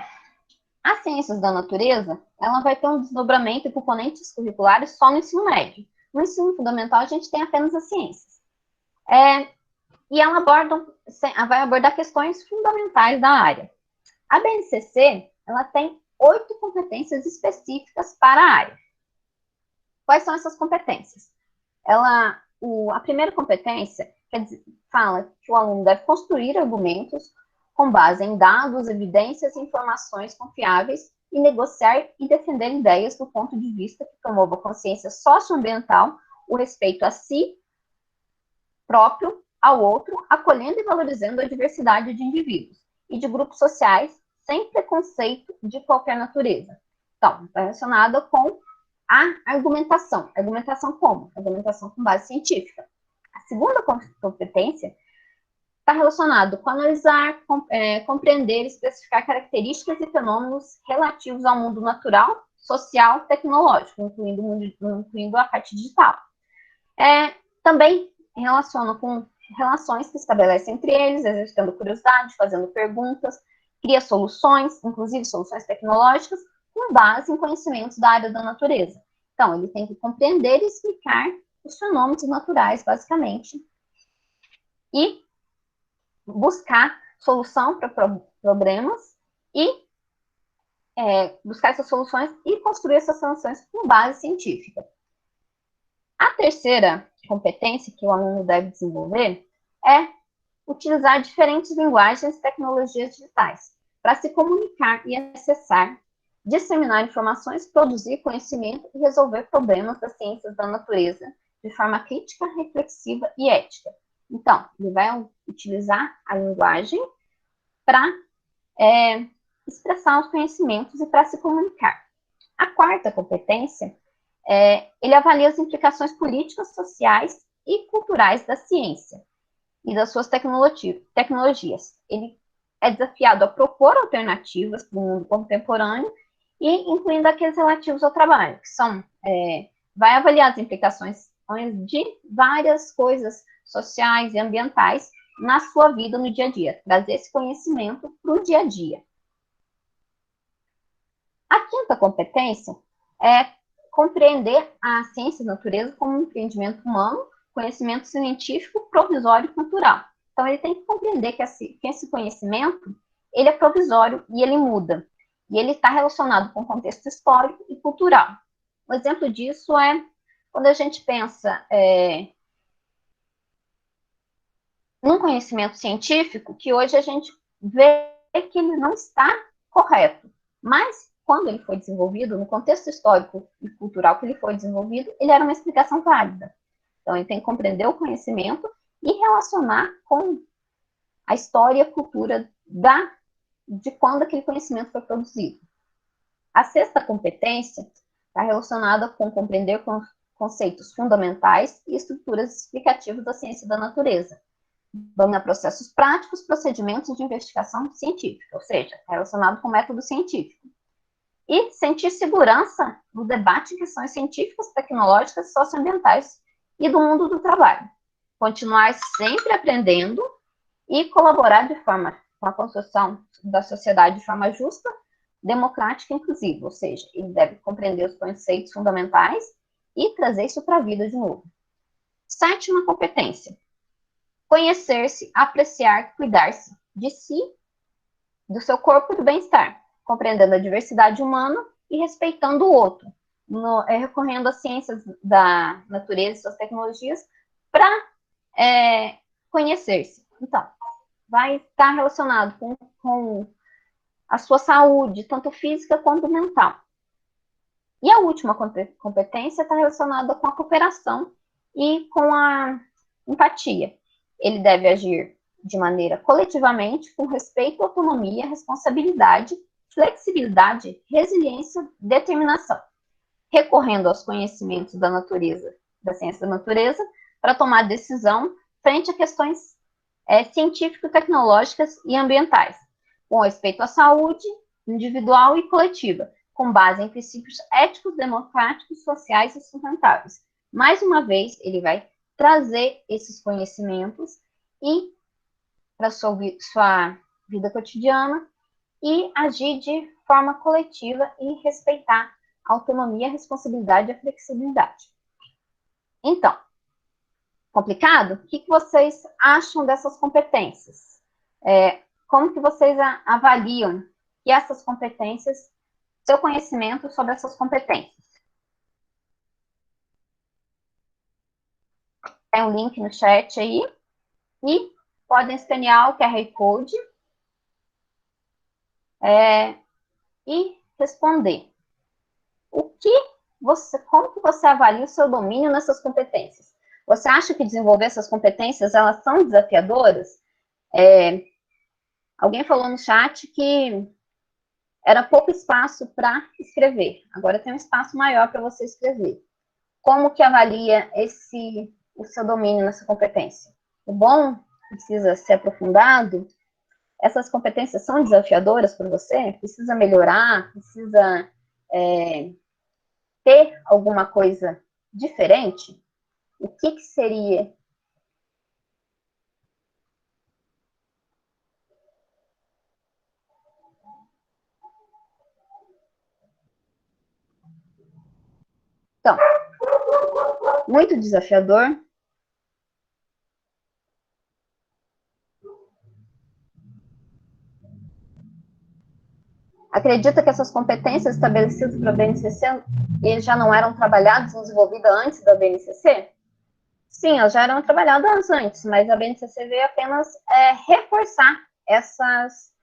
as ciências da natureza, ela vai ter um desdobramento e componentes curriculares só no ensino médio. No ensino fundamental, a gente tem apenas as ciências. E ela vai abordar questões fundamentais da área. A BNCC, ela tem 8 competências específicas para a área. Quais são essas competências? A primeira competência fala que o aluno deve construir argumentos com base em dados, evidências e informações confiáveis e negociar e defender ideias do ponto de vista que promova a consciência socioambiental, o respeito a si próprio, ao outro, acolhendo e valorizando a diversidade de indivíduos e de grupos sociais, sem preconceito de qualquer natureza. Então, está relacionada com a argumentação. Argumentação como? Argumentação com base científica. A segunda competência está relacionado com analisar, compreender, especificar características e fenômenos relativos ao mundo natural, social, tecnológico, incluindo a parte digital. Também relaciona com relações que estabelecem entre eles, exercitando curiosidade, fazendo perguntas, cria soluções, inclusive soluções tecnológicas, com base em conhecimentos da área da natureza. Então, ele tem que compreender e explicar os fenômenos naturais, basicamente, e buscar solução para problemas e buscar essas soluções e construir essas soluções com base científica. A terceira competência que o aluno deve desenvolver é utilizar diferentes linguagens e tecnologias digitais para se comunicar e acessar, disseminar informações, produzir conhecimento e resolver problemas das ciências da natureza de forma crítica, reflexiva e ética. Então, ele vai utilizar a linguagem para expressar os conhecimentos e para se comunicar. A quarta competência ele avalia as implicações políticas, sociais e culturais da ciência e das suas tecnologias. Ele é desafiado a propor alternativas para o mundo contemporâneo e incluindo aqueles relativos ao trabalho, que são, vai avaliar as implicações de várias coisas sociais e ambientais na sua vida no dia a dia, trazer esse conhecimento para o dia a dia. A quinta competência é compreender a ciência da natureza como um empreendimento humano, conhecimento científico provisório e cultural. Então, ele tem que compreender que esse conhecimento ele é provisório e ele muda. E ele está relacionado com o contexto histórico e cultural. Um exemplo disso é quando a gente pensa num conhecimento científico que hoje a gente vê que ele não está correto. Mas, quando ele foi desenvolvido, no contexto histórico e cultural que ele foi desenvolvido, ele era uma explicação válida. Então, ele tem que compreender o conhecimento e relacionar com a história e a cultura de quando aquele conhecimento foi produzido. A sexta competência está relacionada com compreender conceitos fundamentais e estruturas explicativas da ciência da natureza. Domina processos práticos, procedimentos de investigação científica, ou seja, relacionado com o método científico. E sentir segurança no debate em questões científicas, tecnológicas, socioambientais e do mundo do trabalho. Continuar sempre aprendendo e colaborar com a construção da sociedade de forma justa, democrática e inclusiva, ou seja, ele deve compreender os conceitos fundamentais e trazer isso para a vida de novo. Sétima competência: conhecer-se, apreciar, cuidar-se de si, do seu corpo e do bem-estar, compreendendo a diversidade humana e respeitando o outro, recorrendo às ciências da natureza e suas tecnologias para conhecer-se. Então, vai estar relacionado com a sua saúde, tanto física quanto mental. E a última competência está relacionada com a cooperação e com a empatia. Ele deve agir de maneira coletivamente, com respeito, autonomia, responsabilidade, flexibilidade, resiliência, determinação, recorrendo aos conhecimentos da natureza, da ciência da natureza, para tomar decisão frente a questões científico-tecnológicas e ambientais, com respeito à saúde individual e coletiva, com base em princípios éticos, democráticos, sociais e sustentáveis. Mais uma vez, ele vai trazer esses conhecimentos e para sua vida cotidiana e agir de forma coletiva e respeitar a autonomia, a responsabilidade e a flexibilidade. Então, complicado? O que vocês acham dessas competências? Como que vocês avaliam que essas competências, seu conhecimento sobre essas competências? Tem um link no chat aí e podem escanear o QR Code e responder. Como que você avalia o seu domínio nessas competências? Você acha que desenvolver essas competências, elas são desafiadoras? Alguém falou no chat que era pouco espaço para escrever. Agora tem um espaço maior para você escrever. Como que avalia o seu domínio nessa competência? O bom precisa ser aprofundado? Essas competências são desafiadoras para você? Precisa melhorar? Precisa ter alguma coisa diferente? O que seria? Então, muito desafiador. Acredita que essas competências estabelecidas para a BNCC já não eram trabalhadas e desenvolvidas antes da BNCC? Sim, elas já eram trabalhadas antes, mas a BNCC veio apenas reforçar essas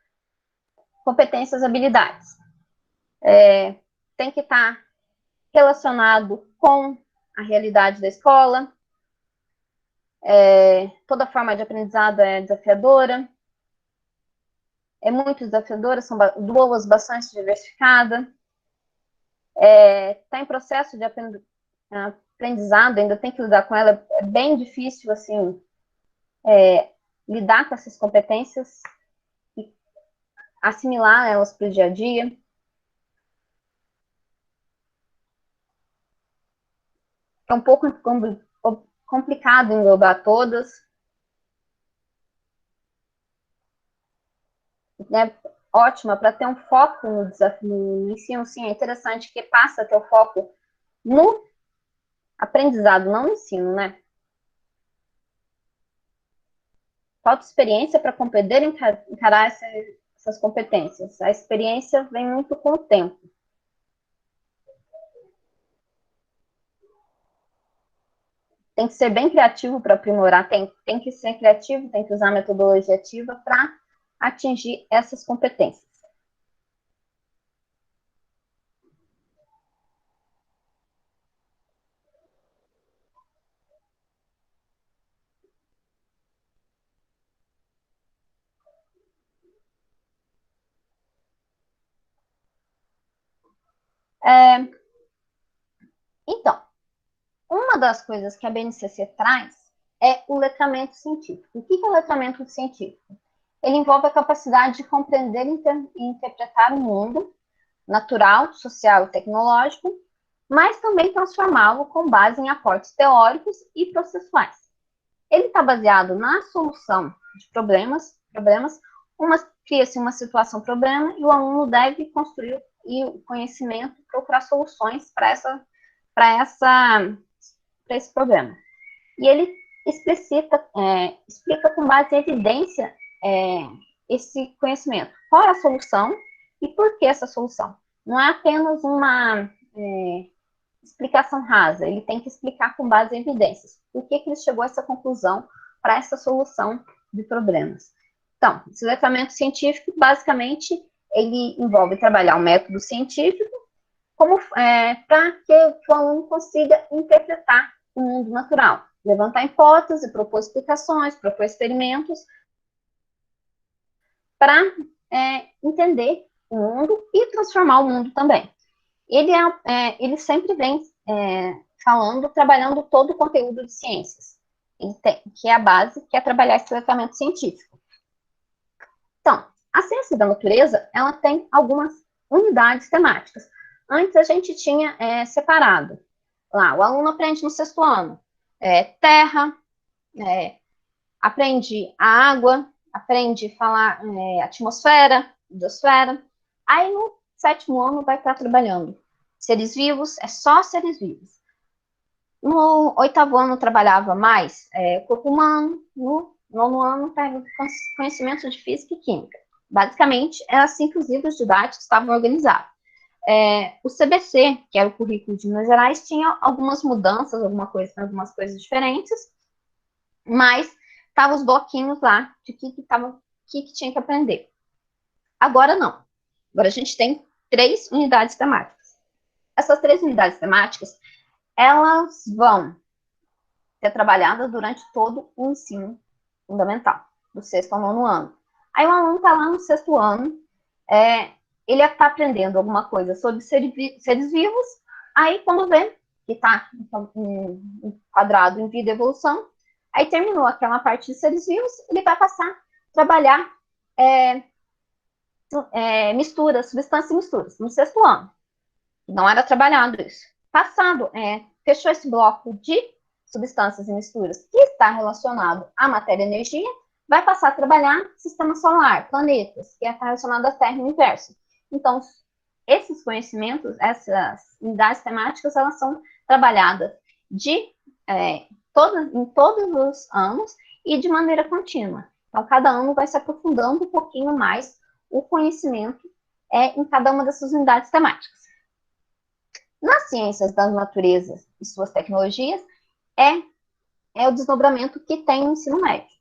competências e habilidades. Tem que estar relacionado com a realidade da escola. Toda forma de aprendizado é desafiadora. É muito desafiadora, são duas bastante diversificadas. Está em processo de aprendizado, ainda tem que lidar com ela. É bem difícil, assim, lidar com essas competências e assimilar elas para o dia a dia. É um pouco complicado englobar todas. Né? Ótima para ter um foco no desafio, no ensino, sim, é interessante que passa a ter o foco no aprendizado, não no ensino, né? Falta experiência para poder encarar essas competências. A experiência vem muito com o tempo. Tem que ser bem criativo para aprimorar, tem que ser criativo, tem que usar a metodologia ativa para atingir essas competências. Então, uma das coisas que a BNCC traz é o letramento científico. O que é o letramento científico? Ele envolve a capacidade de compreender e interpretar o mundo natural, social e tecnológico, mas também transformá-lo com base em aportes teóricos e processuais. Ele está baseado na solução de problemas, cria-se uma situação-problema e o aluno deve construir o conhecimento, procurar soluções para esse problema. E ele explica com base em evidência esse conhecimento. Qual é a solução e por que essa solução? Não é apenas uma explicação rasa, ele tem que explicar com base em evidências. Por que ele chegou a essa conclusão para essa solução de problemas? Então, esse letramento científico, basicamente, ele envolve trabalhar o método científico para que o aluno consiga interpretar o mundo natural, levantar hipóteses, propor explicações, propor experimentos, para entender o mundo e transformar o mundo também. Ele sempre vem trabalhando todo o conteúdo de ciências, que é a base, que é trabalhar esse tratamento científico. Então, a ciência da natureza, ela tem algumas unidades temáticas. Antes a gente tinha separado. Lá, o aluno aprende no sexto ano terra, aprende a água, aprende a falar atmosfera, biosfera. Aí no sétimo ano vai estar trabalhando seres vivos, é só seres vivos. No oitavo ano trabalhava mais corpo humano, no nono ano conhecimento de física e química. Basicamente, é assim que os livros didáticos estavam organizados. O CBC, que era o currículo de Minas Gerais, tinha algumas mudanças, algumas coisas diferentes, mas estavam os bloquinhos lá de que tinha que aprender. Agora não. Agora a gente tem 3 unidades temáticas. Essas 3 unidades temáticas, elas vão ser trabalhadas durante todo o ensino fundamental, do sexto ao nono ano. Aí o aluno está lá no sexto ano, ele está aprendendo alguma coisa sobre seres vivos, aí quando vê que está enquadrado em vida e evolução, aí terminou aquela parte de seres vivos, ele vai passar a trabalhar misturas, substâncias e misturas, no sexto ano. Não era trabalhado isso. Passado, fechou esse bloco de substâncias e misturas que está relacionado à matéria e energia, vai passar a trabalhar sistema solar, planetas, que está relacionado à Terra e Universo. Então, esses conhecimentos, essas unidades temáticas, elas são trabalhadas em todos os anos e de maneira contínua. Então, cada ano vai se aprofundando um pouquinho mais o conhecimento em cada uma dessas unidades temáticas. Nas ciências da natureza e suas tecnologias, é o desdobramento que tem no ensino médio.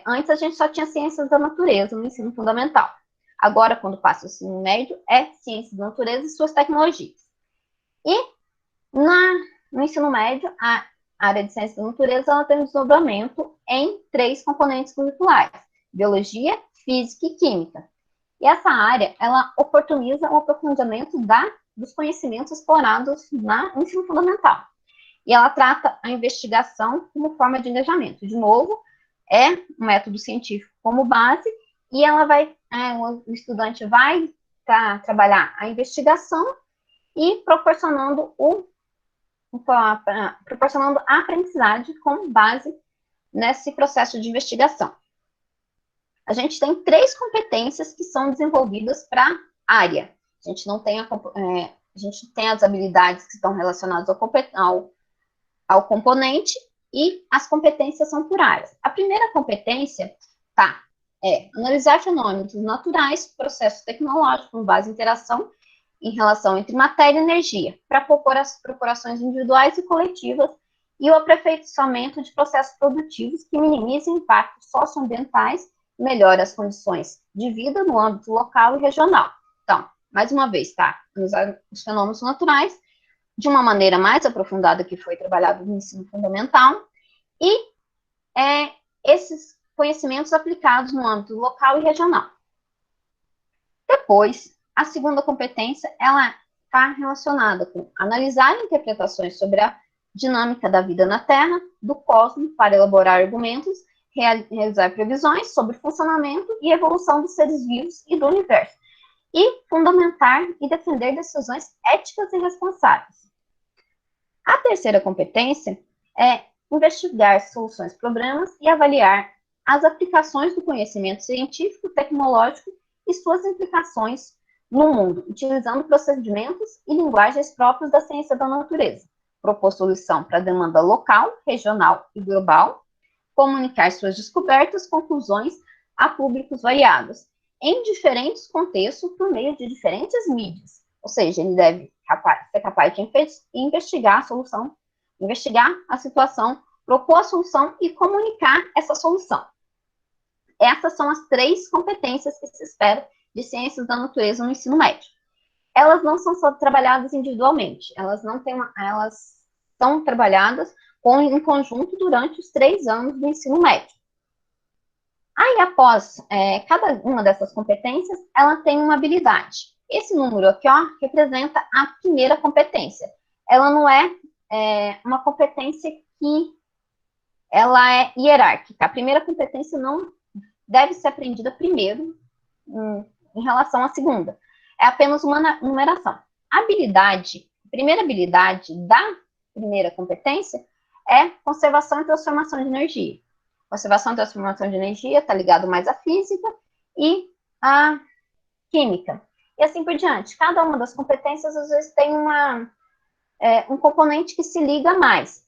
Antes a gente só tinha ciências da natureza no ensino fundamental. Agora, quando passa o ensino médio, é ciências da natureza e suas tecnologias. E no ensino médio, a área de ciências da natureza ela tem um desdobramento em 3 componentes curriculares: biologia, física e química. E essa área, ela oportuniza o aprofundamento dos conhecimentos explorados no ensino fundamental. E ela trata a investigação como forma de engajamento. De novo, é um método científico como base, e o estudante vai trabalhar a investigação e proporcionando a aprendizagem com base nesse processo de investigação. A gente tem 3 competências que são desenvolvidas para a área. A gente tem as habilidades que estão relacionadas ao componente, e as competências são por áreas. A primeira competência analisar fenômenos naturais, processo tecnológico com base em interação em relação entre matéria e energia, para propor as procurações individuais e coletivas e o aperfeiçoamento de processos produtivos que minimizem impactos socioambientais e melhorem as condições de vida no âmbito local e regional. Então, mais uma vez, analisar os fenômenos naturais de uma maneira mais aprofundada que foi trabalhado no ensino fundamental, e esses conhecimentos aplicados no âmbito local e regional. Depois, a segunda competência, ela está relacionada com analisar interpretações sobre a dinâmica da vida na Terra, do cosmos, para elaborar argumentos, realizar previsões sobre o funcionamento e evolução dos seres vivos e do universo, e fundamentar e defender decisões éticas e responsáveis. A terceira competência é investigar soluções para problemas e avaliar as aplicações do conhecimento científico, tecnológico e suas implicações no mundo, utilizando procedimentos e linguagens próprios da ciência da natureza, propor solução para a demanda local, regional e global, comunicar suas descobertas, conclusões a públicos variados, em diferentes contextos, por meio de diferentes mídias. Ou seja, ele deve ser capaz de investigar a solução, investigar a situação, propor a solução e comunicar essa solução. Essas são as 3 competências que se espera de ciências da natureza no ensino médio. Elas não são só trabalhadas individualmente, elas são trabalhadas em conjunto durante os 3 anos do ensino médio. Aí, após cada uma dessas competências, ela tem uma habilidade. Esse número aqui, representa a primeira competência. Ela não é uma competência que ela é hierárquica. A primeira competência não deve ser aprendida primeiro em relação à segunda. É apenas uma numeração. A primeira habilidade da primeira competência é conservação e transformação de energia. Conservação e transformação de energia está ligado mais à física e à química. E assim por diante. Cada uma das competências, às vezes, tem um componente que se liga mais.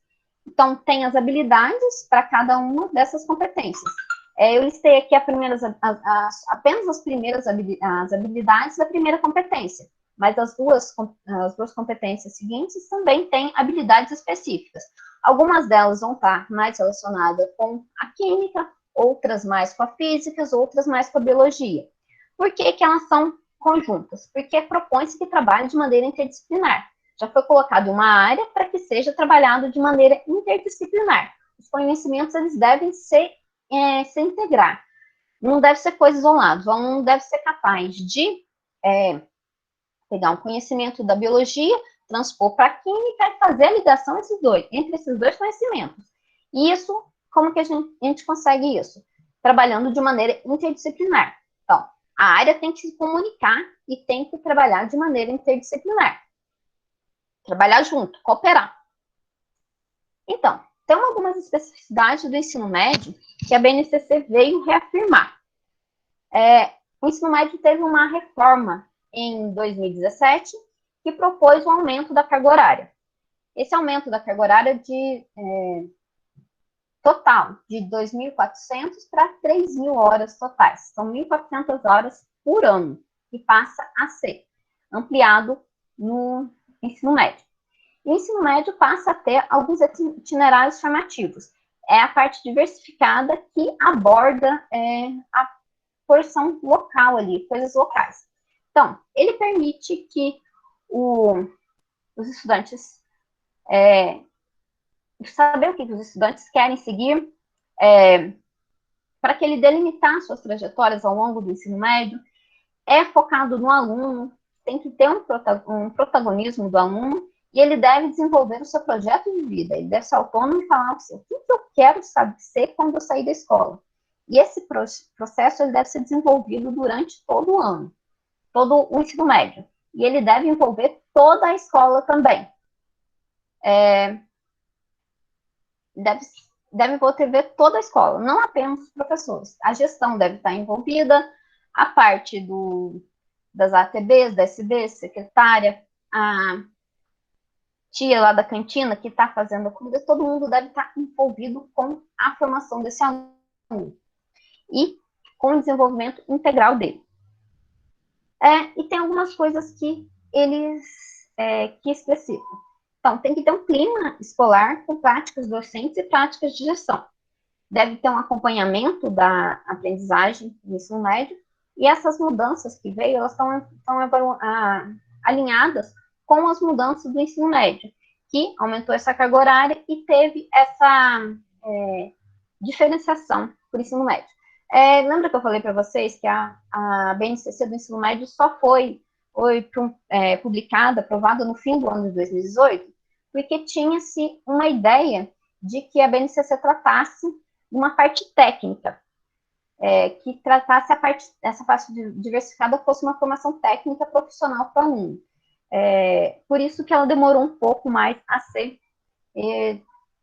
Então, tem as habilidades para cada uma dessas competências. Eu listei aqui apenas as primeiras habilidades da primeira competência, mas as duas competências seguintes também têm habilidades específicas. Algumas delas vão estar mais relacionadas com a química, outras mais com a física, outras mais com a biologia. Por que elas são conjuntas? Porque propõe-se que trabalhe de maneira interdisciplinar. Já foi colocado uma área para que seja trabalhado de maneira interdisciplinar. Os conhecimentos eles devem se integrar. Não deve ser coisas isoladas. O aluno deve ser capaz de pegar um conhecimento da biologia, transpor para a química e fazer a ligação entre esses dois conhecimentos. E isso, como que a gente consegue isso? Trabalhando de maneira interdisciplinar. Então, a área tem que se comunicar e tem que trabalhar de maneira interdisciplinar. Trabalhar junto, cooperar. Então, tem algumas especificidades do ensino médio que a BNCC veio reafirmar. O ensino médio teve uma reforma em 2017, que propôs o aumento da carga horária. Esse aumento da carga horária total, de 2.400 para 3.000 horas totais. São 1.400 horas por ano, que passa a ser ampliado no ensino médio. O ensino médio passa a ter alguns itinerários chamativos. É a parte diversificada que aborda a porção local ali, coisas locais. Então, ele permite que os estudantes saber o que os estudantes querem seguir, para que ele delimitar suas trajetórias ao longo do ensino médio, é focado no aluno, tem que ter um protagonismo do aluno, e ele deve desenvolver o seu projeto de vida, ele deve ser autônomo e falar o que eu quero ser quando eu sair da escola. E esse processo ele deve ser desenvolvido durante todo o ano, todo o ensino médio. E ele deve envolver toda a escola também. Deve envolver toda a escola, não apenas os professores. A gestão deve estar envolvida, a parte das ATBs, da SB, secretária, a tia lá da cantina que está fazendo a comida, todo mundo deve estar envolvido com a formação desse aluno e com o desenvolvimento integral dele. E tem algumas coisas que eles que especificam. Então, tem que ter um clima escolar com práticas docentes e práticas de gestão. Deve ter um acompanhamento da aprendizagem no ensino médio, e essas mudanças que veio, elas estão alinhadas com as mudanças do ensino médio, que aumentou essa carga horária e teve essa diferenciação por ensino médio. Lembra que eu falei para vocês que a BNCC do ensino médio só foi publicada, aprovada no fim do ano de 2018, porque tinha-se uma ideia de que a BNCC tratasse uma parte técnica, que tratasse essa parte diversificada fosse uma formação técnica profissional para o aluno. Por isso que ela demorou um pouco mais a ser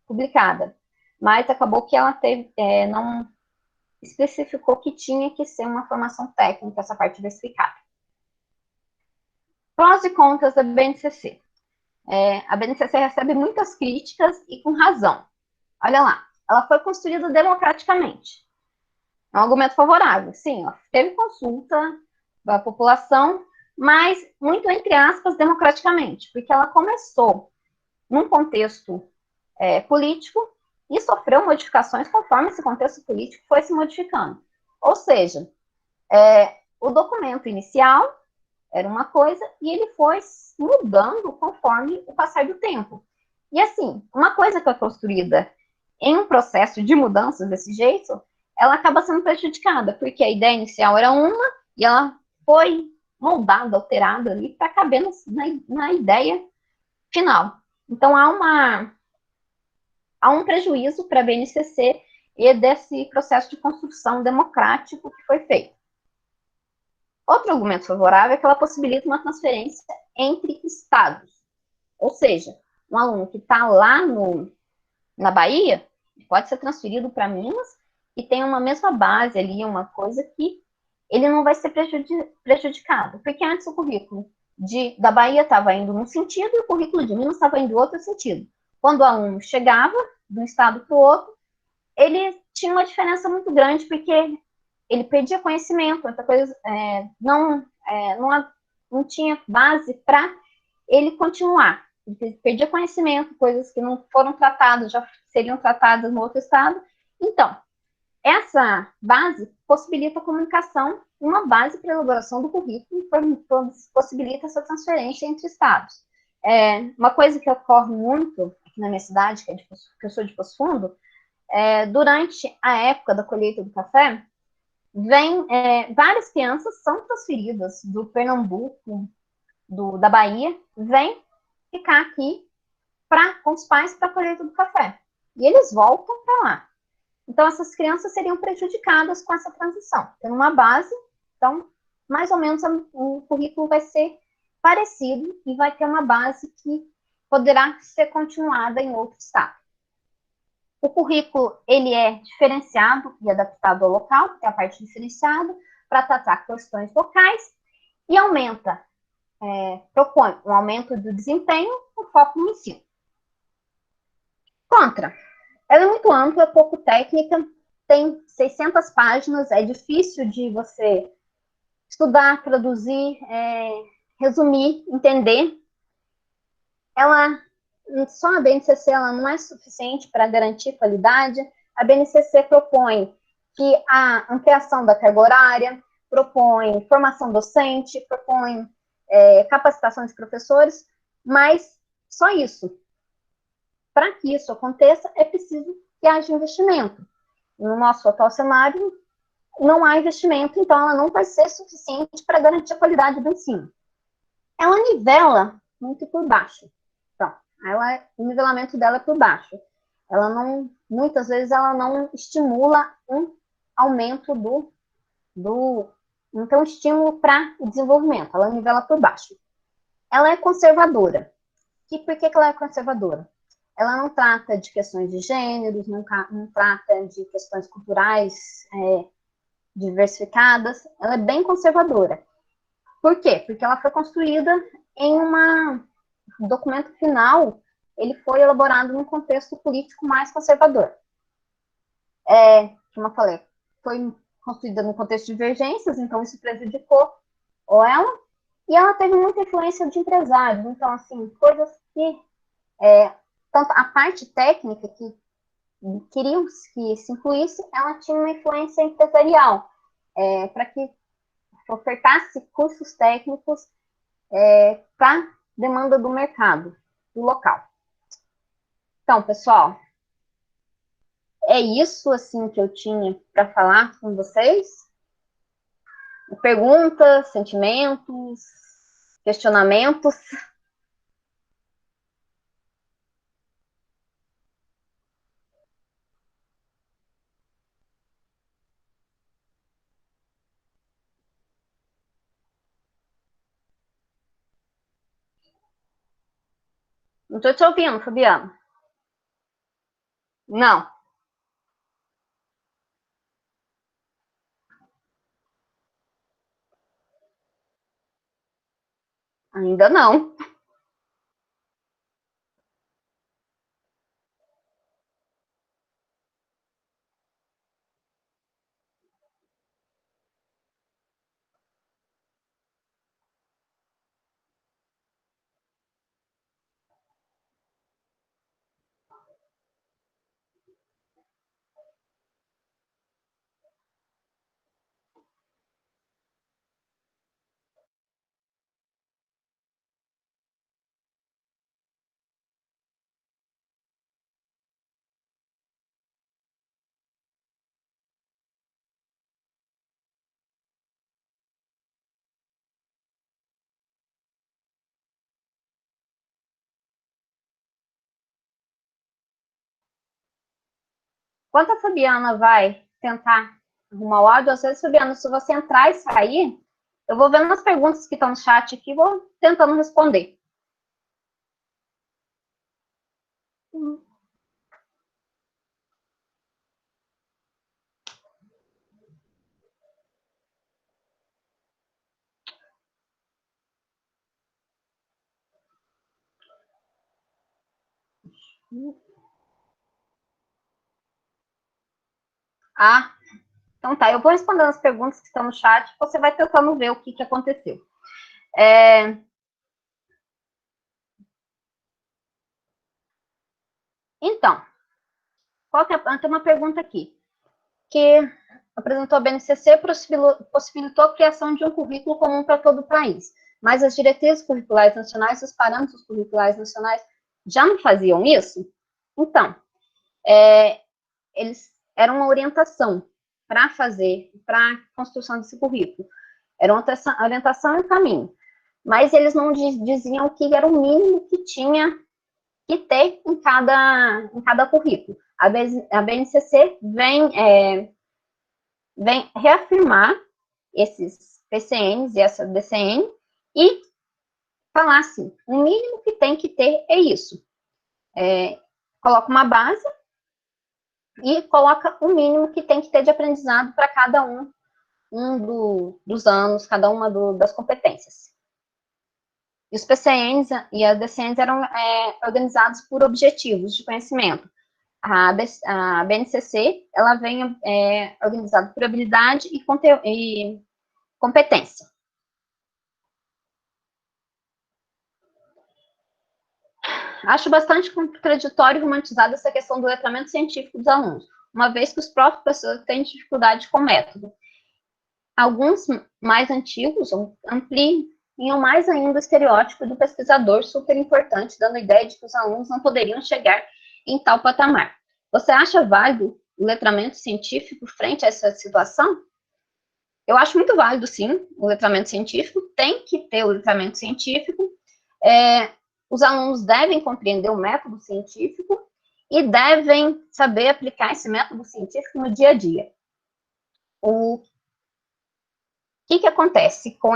publicada, mas acabou que ela não especificou que tinha que ser uma formação técnica, essa parte diversificada. Prós e contras da BNCC. A BNCC recebe muitas críticas e com razão. Olha lá, ela foi construída democraticamente. É um argumento favorável. Sim, teve consulta da população, mas muito entre aspas democraticamente, porque ela começou num contexto político e sofreu modificações conforme esse contexto político foi se modificando. Ou seja, o documento inicial era uma coisa e ele foi mudando conforme o passar do tempo. E assim, uma coisa que é construída em um processo de mudanças desse jeito, ela acaba sendo prejudicada, porque a ideia inicial era uma e ela foi moldada, alterada ali para caber na ideia final. Então, há um prejuízo para a BNCC e desse processo de construção democrático que foi feito. Outro argumento favorável é que ela possibilita uma transferência entre estados. Ou seja, um aluno que está lá na Bahia pode ser transferido para Minas e tem uma mesma base ali, uma coisa que ele não vai ser prejudicado. Porque antes o currículo da Bahia estava indo num sentido e o currículo de Minas estava indo em outro sentido. Quando o aluno chegava de um estado para o outro, ele tinha uma diferença muito grande, porque ele perdia conhecimento, outra coisa, não tinha base para ele continuar. Ele perdia conhecimento, coisas que não foram tratadas, já seriam tratadas no outro estado. Então, essa base possibilita a comunicação, uma base para a elaboração do currículo, possibilita essa transferência entre estados. Uma coisa que ocorre muito aqui na minha cidade, que eu sou de Poço Fundo, durante a época da colheita do café, várias crianças são transferidas do Pernambuco, da Bahia, vêm ficar aqui com os pais para a colheita do café. E eles voltam para lá. Então, essas crianças seriam prejudicadas com essa transição. Tendo uma base, então, mais ou menos o currículo vai ser parecido e vai ter uma base que poderá ser continuada em outro estado. O currículo, ele é diferenciado e adaptado ao local, que é a parte diferenciada, para tratar questões locais, e propõe um aumento do desempenho com foco no ensino. Contra, ela é muito ampla, pouco técnica, tem 600 páginas, é difícil de você estudar, traduzir, resumir, entender. Só a BNCC ela não é suficiente para garantir qualidade. A BNCC propõe que a ampliação da carga horária, propõe formação docente, propõe capacitação de professores, mas só isso. Para que isso aconteça, é preciso que haja investimento. No nosso atual cenário, não há investimento, então ela não vai ser suficiente para garantir a qualidade do ensino. Ela nivela muito por baixo. Então, o nivelamento dela é por baixo. Muitas vezes, ela não estimula um aumento não tem um estímulo para o desenvolvimento, ela nivela por baixo. Ela é conservadora. Por que ela é conservadora? Ela não trata de questões de gêneros, não trata de questões culturais diversificadas, ela é bem conservadora. Por quê? Porque ela foi construída em o documento final, ele foi elaborado num contexto político mais conservador. Como eu falei, foi construída no contexto de divergências, então isso prejudicou ela, e ela teve muita influência de empresários, então, assim, coisas que, tanto a parte técnica que queriam que se incluísse, ela tinha uma influência empresarial, para que ofertasse cursos técnicos para demanda do mercado, do local. Então, pessoal, é isso, assim, que eu tinha para falar com vocês. Perguntas, sentimentos, questionamentos. Não estou te ouvindo, Fabiana. Não. Ainda não. Enquanto a Fabiana vai tentar arrumar o áudio, às vezes, Fabiana, se você entrar e sair, eu vou vendo as perguntas que estão no chat aqui e vou tentando responder. Ah, então tá. Eu vou respondendo as perguntas que estão no chat, você vai tentando ver o que aconteceu. Então, tem uma pergunta aqui, que apresentou a BNCC, possibilitou a criação de um currículo comum para todo o país, mas as diretrizes curriculares nacionais, os parâmetros curriculares nacionais já não faziam isso? Então, eles eram uma orientação para a construção desse currículo. Era uma orientação e um caminho. Mas eles não diziam que era o mínimo que tinha que ter em cada currículo. A BNCC vem reafirmar esses PCNs e essa DCN e falar assim, o mínimo que tem que ter é isso. Coloca uma base e coloca o mínimo que tem que ter de aprendizado para cada um dos anos, cada uma das competências. E os PCNs e as DCNs eram organizados por objetivos de conhecimento. A BNCC, ela vem organizada por habilidade e competência. Acho bastante contraditório e romantizado essa questão do letramento científico dos alunos, uma vez que os próprios professores têm dificuldade com o método. Alguns mais antigos ampliam mais ainda o estereótipo do pesquisador super importante, dando a ideia de que os alunos não poderiam chegar em tal patamar. Você acha válido o letramento científico frente a essa situação? Eu acho muito válido, sim, o letramento científico, tem que ter o letramento científico, os alunos devem compreender o método científico e devem saber aplicar esse método científico no dia a dia. O que acontece com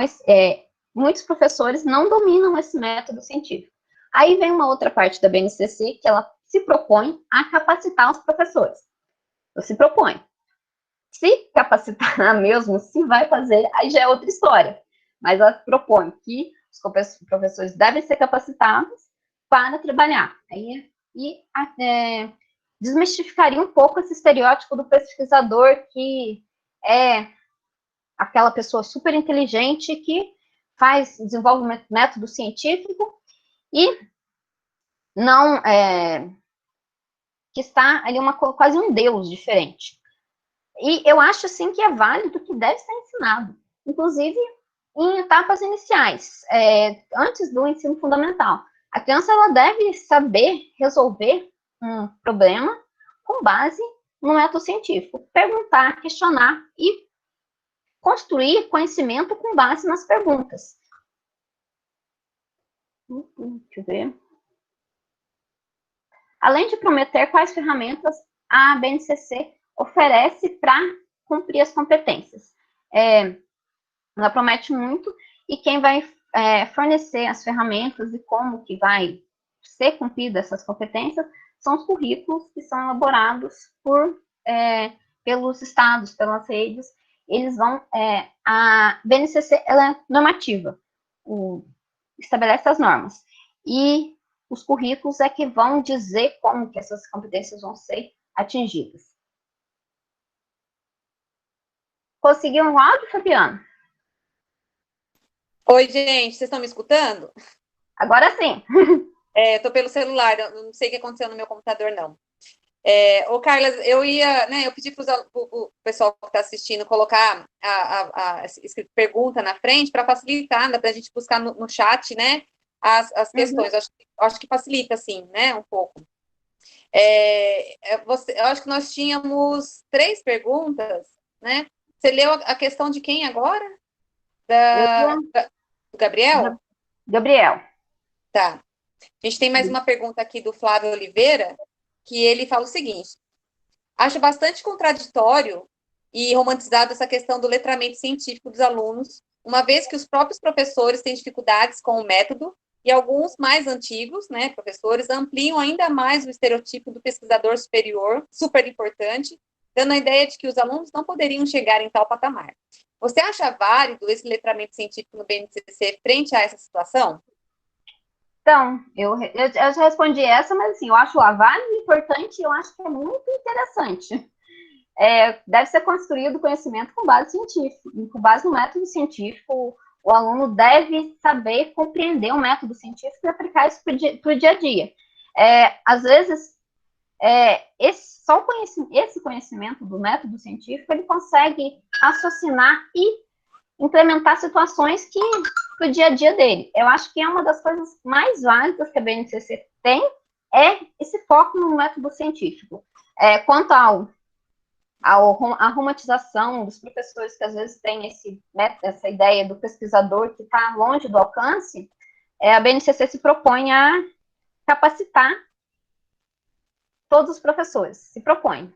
muitos professores não dominam esse método científico. Aí vem uma outra parte da BNCC, que ela se propõe a capacitar os professores. Ela se propõe. Se capacitar mesmo, se vai fazer, aí já é outra história. Mas ela propõe que os professores devem ser capacitados para trabalhar. Desmistificaria um pouco esse estereótipo do pesquisador que é aquela pessoa super inteligente que desenvolve método científico e não que está ali quase um deus diferente. E eu acho, sim, que é válido, que deve ser ensinado, inclusive em etapas iniciais, antes do ensino fundamental. A criança ela deve saber resolver um problema com base no método científico, perguntar, questionar e construir conhecimento com base nas perguntas. Deixa eu ver. Além de prometer quais ferramentas a BNCC oferece para cumprir as competências. Ela promete muito, e quem vai fornecer as ferramentas e como que vai ser cumprida essas competências são os currículos que são elaborados pelos estados, pelas redes. Eles vão... a BNCC ela é normativa, estabelece as normas. E os currículos é que vão dizer como que essas competências vão ser atingidas. Conseguiu um áudio, Fabiana? Oi, gente, vocês estão me escutando? Agora sim. Estou pelo celular, eu não sei o que aconteceu no meu computador, não. Ô, Carla, eu pedi para o pessoal que está assistindo colocar a pergunta na frente para facilitar, para a gente buscar no chat, né, as questões. Acho que facilita, sim, né, um pouco. Eu acho que nós tínhamos 3 perguntas, né? Você leu a questão de quem agora? Do Gabriel? Gabriel. Tá. A gente tem mais uma pergunta aqui do Flávio Oliveira, que ele fala o seguinte: acho bastante contraditório e romantizado essa questão do letramento científico dos alunos, uma vez que os próprios professores têm dificuldades com o método e alguns mais antigos, né, professores, ampliam ainda mais o estereotipo do pesquisador superior, super importante, dando a ideia de que os alunos não poderiam chegar em tal patamar. Você acha válido esse letramento científico no BNCC frente a essa situação? Então, eu já respondi essa, mas assim, eu acho válido, importante, e eu acho que é muito interessante. Deve ser construído conhecimento com base científica, com base no método científico. O aluno deve saber compreender o método científico e aplicar isso para o dia a dia. Às vezes, esse conhecimento do método científico, ele consegue raciocinar e implementar situações que para o dia a dia dele. Eu acho que é uma das coisas mais válidas que a BNCC tem, esse foco no método científico. Quanto a romantização dos professores que às vezes têm essa ideia do pesquisador que está longe do alcance, a BNCC se propõe a capacitar todos os professores, se propõe.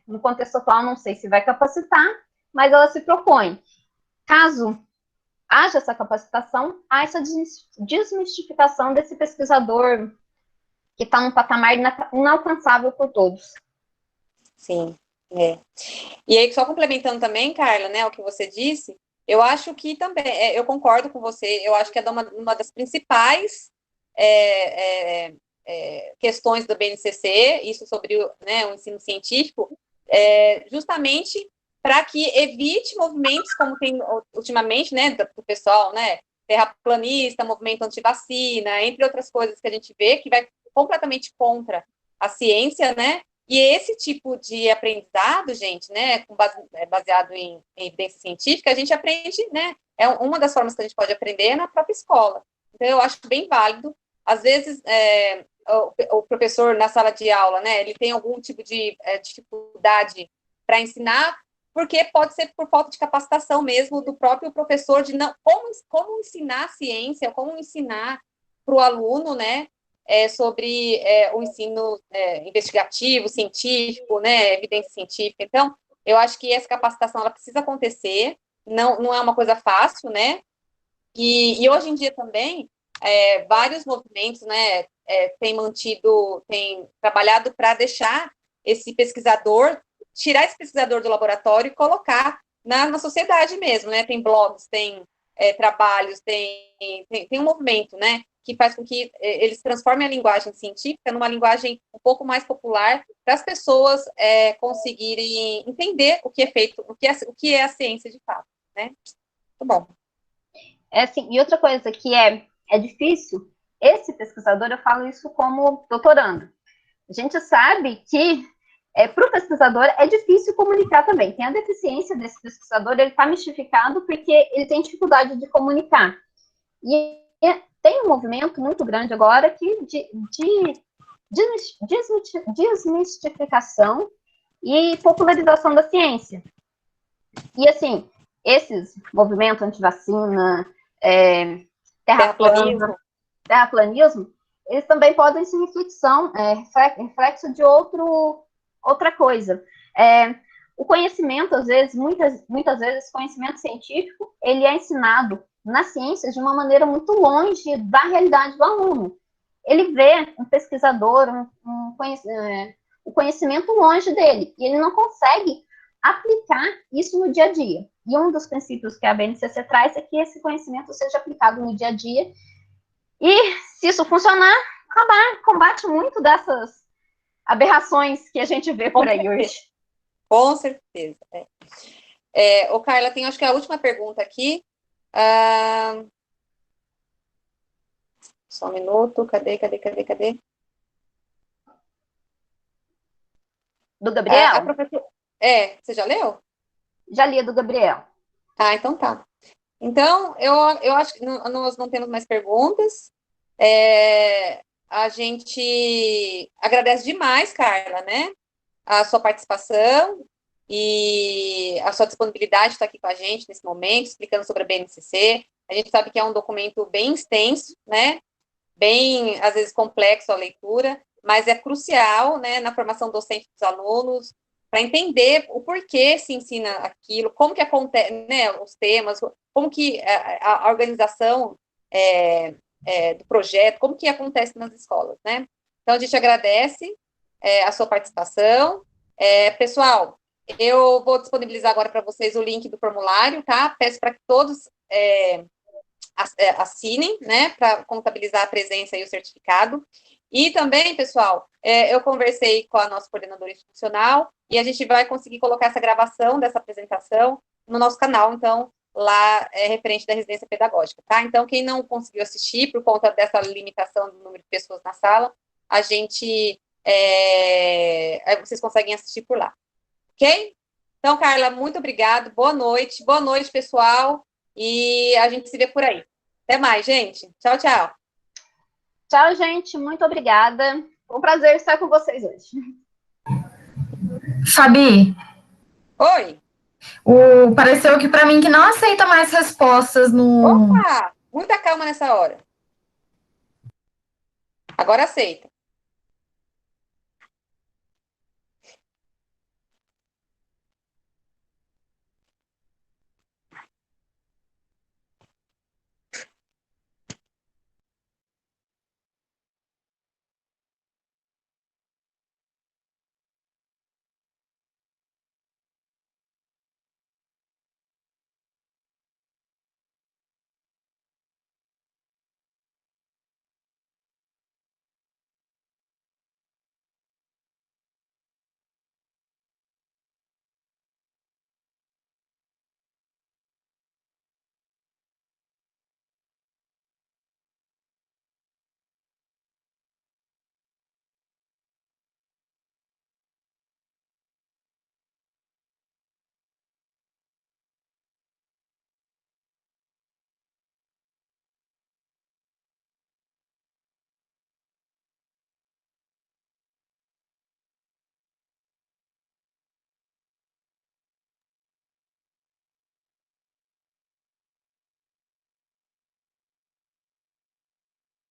No contexto atual, não sei se vai capacitar, mas ela se propõe. Caso haja essa capacitação, há essa desmistificação desse pesquisador que está num patamar inalcançável por todos. Sim. É. E aí, só complementando também, Carla, né, o que você disse, eu acho que também, eu concordo com você, eu acho que é uma das principais questões do BNCC, isso sobre né, o ensino científico, justamente para que evite movimentos como tem ultimamente, né, do pessoal, né, terraplanista, movimento antivacina, entre outras coisas que a gente vê, que vai completamente contra a ciência, né, e esse tipo de aprendizado, gente, né, baseado em evidência científica, a gente aprende, né, uma das formas que a gente pode aprender na própria escola. Então, eu acho bem válido. Às vezes, o professor na sala de aula, né, ele tem algum tipo de dificuldade para ensinar, porque pode ser por falta de capacitação mesmo do próprio professor de não, como ensinar a ciência, como ensinar para o aluno, né, sobre o ensino investigativo, científico, né, evidência científica. Então, eu acho que essa capacitação ela precisa acontecer, não é uma coisa fácil, né? E hoje em dia também, vários movimentos, né, têm trabalhado para deixar esse pesquisador, tirar esse pesquisador do laboratório e colocar na sociedade mesmo, né? Tem blogs, tem trabalhos, tem um movimento, né, que faz com que eles transformem a linguagem científica numa linguagem um pouco mais popular para as pessoas conseguirem entender o que é feito, o que é a ciência de fato, né? Muito bom. Assim, e outra coisa que é difícil, esse pesquisador, eu falo isso como doutorando. A gente sabe que para o pesquisador é difícil comunicar também. Tem a deficiência desse pesquisador, ele está mistificado porque ele tem dificuldade de comunicar. E tem um movimento muito grande agora de desmistificação e popularização da ciência. E, assim, esses movimentos anti-vacina, terraplanismo, eles também podem ser reflexo de outra coisa. O conhecimento, às vezes, muitas vezes, conhecimento científico, ele é ensinado na ciência de uma maneira muito longe da realidade do aluno. Ele vê um pesquisador, o conhecimento longe dele, e ele não consegue aplicar isso no dia a dia. E um dos princípios que a BNCC traz é que esse conhecimento seja aplicado no dia a dia. E, se isso funcionar, combate muito dessas aberrações que a gente vê por aí hoje. Com certeza. Ô, Carla, tem acho que a última pergunta aqui. Só um minuto. Cadê? Do Gabriel? A professora... você já leu? Já li a do Gabriel. Ah, então tá. Então, eu acho que nós não temos mais perguntas. A gente agradece demais, Carla, né? A sua participação e a sua disponibilidade de estar aqui com a gente nesse momento, explicando sobre a BNCC. A gente sabe que é um documento bem extenso, né? Bem, às vezes, complexo a leitura, mas é crucial, né, na formação docente dos alunos, para entender o porquê se ensina aquilo, como que acontece, né, os temas, como que a organização do projeto, como que acontece nas escolas, né? Então, a gente agradece a sua participação. Pessoal, eu vou disponibilizar agora para vocês o link do formulário, tá? Peço para que todos assinem, né, para contabilizar a presença e o certificado. E também, pessoal, eu conversei com a nossa coordenadora institucional e a gente vai conseguir colocar essa gravação dessa apresentação no nosso canal, então, lá referente da residência pedagógica, tá? Então, quem não conseguiu assistir por conta dessa limitação do número de pessoas na sala, a gente, vocês conseguem assistir por lá, ok? Então, Carla, muito obrigada, boa noite, pessoal, e a gente se vê por aí. Até mais, gente. Tchau, tchau. Tchau, gente. Muito obrigada. Foi um prazer estar com vocês hoje. Fabi. Oi. Pareceu aqui para mim que não aceita mais respostas no... Opa! Muita calma nessa hora. Agora aceita.